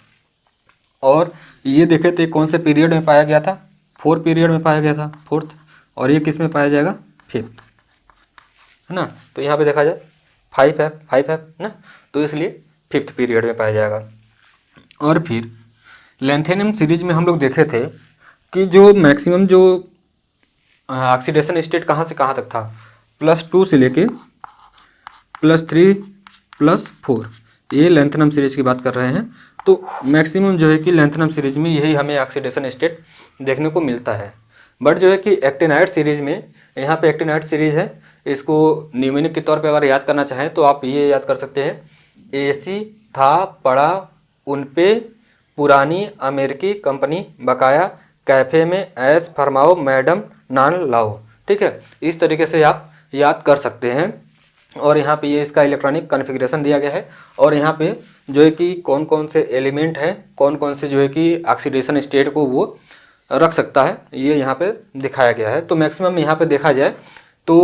और ये देखे थे कौन से पीरियड में पाया गया था, 4th पीरियड में पाया गया था, 4th, और ये किस में पाया जाएगा, 5th, है ना। तो यहाँ पे देखा जाए 5 है ना, तो इसलिए 5th पीरियड में पाया जाएगा। और फिर लेंथेनियम सीरीज में हम लोग देखे थे कि जो मैक्सिमम जो ऑक्सीडेशन स्टेट कहाँ से कहाँ तक था, +2 से लेके +3 +4, ये लेंथेनियम सीरीज की बात कर रहे हैं। तो मैक्सिमम जो है कि लेंथेनियम सीरीज में यही हमें ऑक्सीडेशन स्टेट देखने को मिलता है। बट जो है कि एक्टिनाइट सीरीज में, यहाँ पे एक्टिनाइट सीरीज है, इसको न्यूमेरिक के तौर पे अगर याद करना चाहें तो आप ये याद कर सकते हैं, AC था पड़ा उन पे पुरानी अमेरिकी कंपनी बकाया, कैफ़े में ऐश फरमाओ मैडम नान लाओ, ठीक है। इस तरीके से आप याद कर सकते हैं। और यहाँ पे ये इसका इलेक्ट्रॉनिक कॉन्फ़िगरेशन दिया गया है, और यहाँ पे जो है कि कौन कौन से एलिमेंट हैं, कौन कौन से जो है कि ऑक्सीडेशन स्टेट को वो रख सकता है, ये यहाँ पे दिखाया गया है। तो मैक्सिमम यहाँ पे देखा जाए तो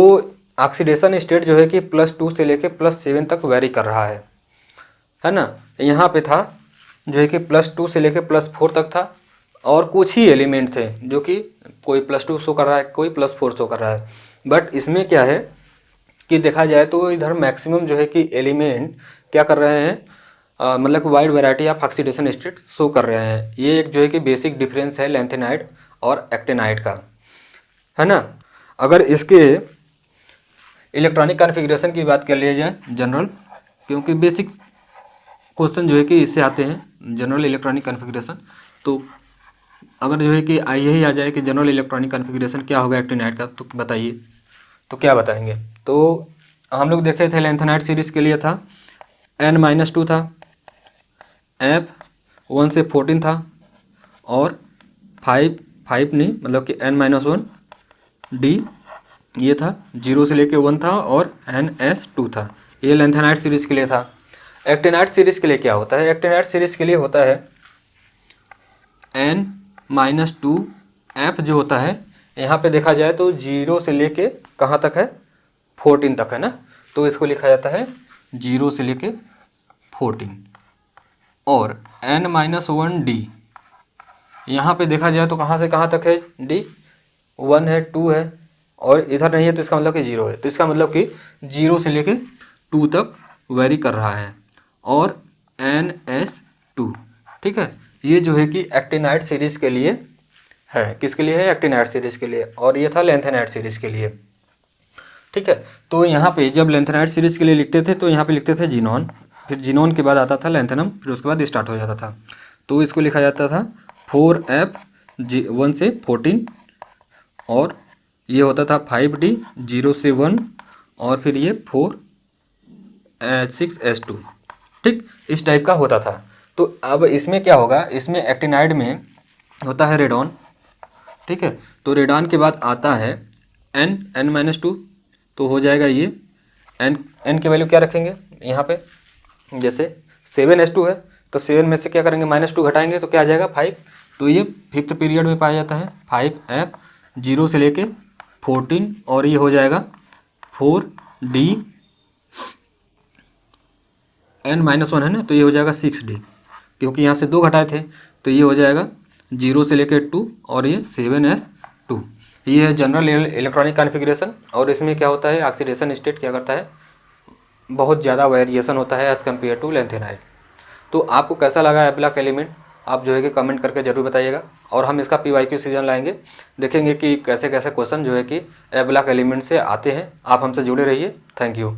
ऑक्सीडेशन स्टेट जो है कि +2 से लेके +7 तक वेरी कर रहा है ना। यहाँ पे था जो है कि +2 से लेके +4 तक था, और कुछ ही एलिमेंट थे जो कि कोई +2 शो कर रहा है, कोई +4 शो कर रहा है। बट इसमें क्या है कि देखा जाए तो इधर मैक्सिमम जो है कि एलिमेंट क्या कर रहे हैं, मतलब wide variety of oxidation state show कर रहे हैं। ये एक जो है कि बेसिक डिफरेंस है लेंथेनाइट और एक्टिनाइट का, है ना। अगर इसके इलेक्ट्रॉनिक कॉन्फ़िगरेशन की बात कर लिया जाए जनरल, क्योंकि बेसिक क्वेश्चन जो है कि इससे आते हैं जनरल इलेक्ट्रॉनिक कॉन्फ़िगरेशन, तो अगर जो है कि यही आ जाए कि जनरल इलेक्ट्रॉनिक कॉन्फ़िगरेशन क्या होगा एक्टिनाइट का, तो बताइए, तो क्या बताएंगे। तो हम लोग देखे थे लेंथेनाइट सीरीज़ के लिए था N-2 था, F 1 से 14 था, और 5 नहीं, मतलब कि N-1 D ये था, 0 से लेके 1 था, और NS2 था। ये लेंथेनाइट सीरीज़ के लिए था। एक्टिनाइट सीरीज़ के लिए क्या होता है, एक्टिनाइट सीरीज़ के लिए होता है N-2 F जो होता है, यहाँ पे देखा जाए तो 0 से लेके कहाँ तक है, 14 तक है ना। तो इसको लिखा जाता है 0 से लेके 14, और N-1 D यहाँ पे देखा जाए तो कहाँ से कहाँ तक है, D 1 है, 2 है, और इधर नहीं है, तो इसका मतलब कि 0 है। तो इसका मतलब कि 0 से लेके 2 तक वेरी कर रहा है। और NS2, ठीक है, ये जो है कि एक्टिनाइड सीरीज के लिए है। किसके लिए है? एक्टिनाइड सीरीज के लिए। और ये था लेंथेनाइड सीरीज के लिए। ठीक है, तो यहाँ पे जब लेंथेनाइड सीरीज के लिए लिखते थे तो यहाँ पे लिखते थे जीनॉन, फिर जीनॉन के बाद आता था लेंथेनम, फिर उसके बाद स्टार्ट हो जाता था। तो इसको लिखा जाता था 4F 1 से 14, और ये होता था 5D 0 से 1, और फिर ये 4 6S2। ठीक, इस टाइप का होता था। तो अब इसमें क्या होगा, इसमें एक्टिनाइड में होता है रेडॉन। ठीक है, तो रेडॉन के बाद आता है N-2, तो हो जाएगा ये N की वैल्यू क्या रखेंगे यहाँ पे, जैसे 7S2 है तो 7 में से क्या करेंगे, -2 घटाएंगे तो क्या आ जाएगा 5। तो ये 5th पीरियड में पाया जाता है 5F 0 से लेके 14, और ये हो जाएगा 4D N-1 है ना, तो ये हो जाएगा 6D, क्योंकि यहाँ से 2 घटाए थे तो ये हो जाएगा 0 से लेके 2, और ये 7S2। ये है जनरल इलेक्ट्रॉनिक कॉन्फ़िगरेशन। और इसमें क्या होता है, ऑक्सीडेशन स्टेट क्या करता है, बहुत ज़्यादा वेरिएशन होता है एज़ कम्पेयर टू लेंथेनाइड। तो आपको कैसा लगा एब्लॉक एलिमेंट, आप जो है कि कमेंट करके ज़रूर बताइएगा। और हम इसका PYQ सीजन लाएंगे, देखेंगे कि कैसे कैसे क्वेश्चन जो है कि एब्लॉक एलिमेंट से आते हैं। आप हमसे जुड़े रहिए। Thank you.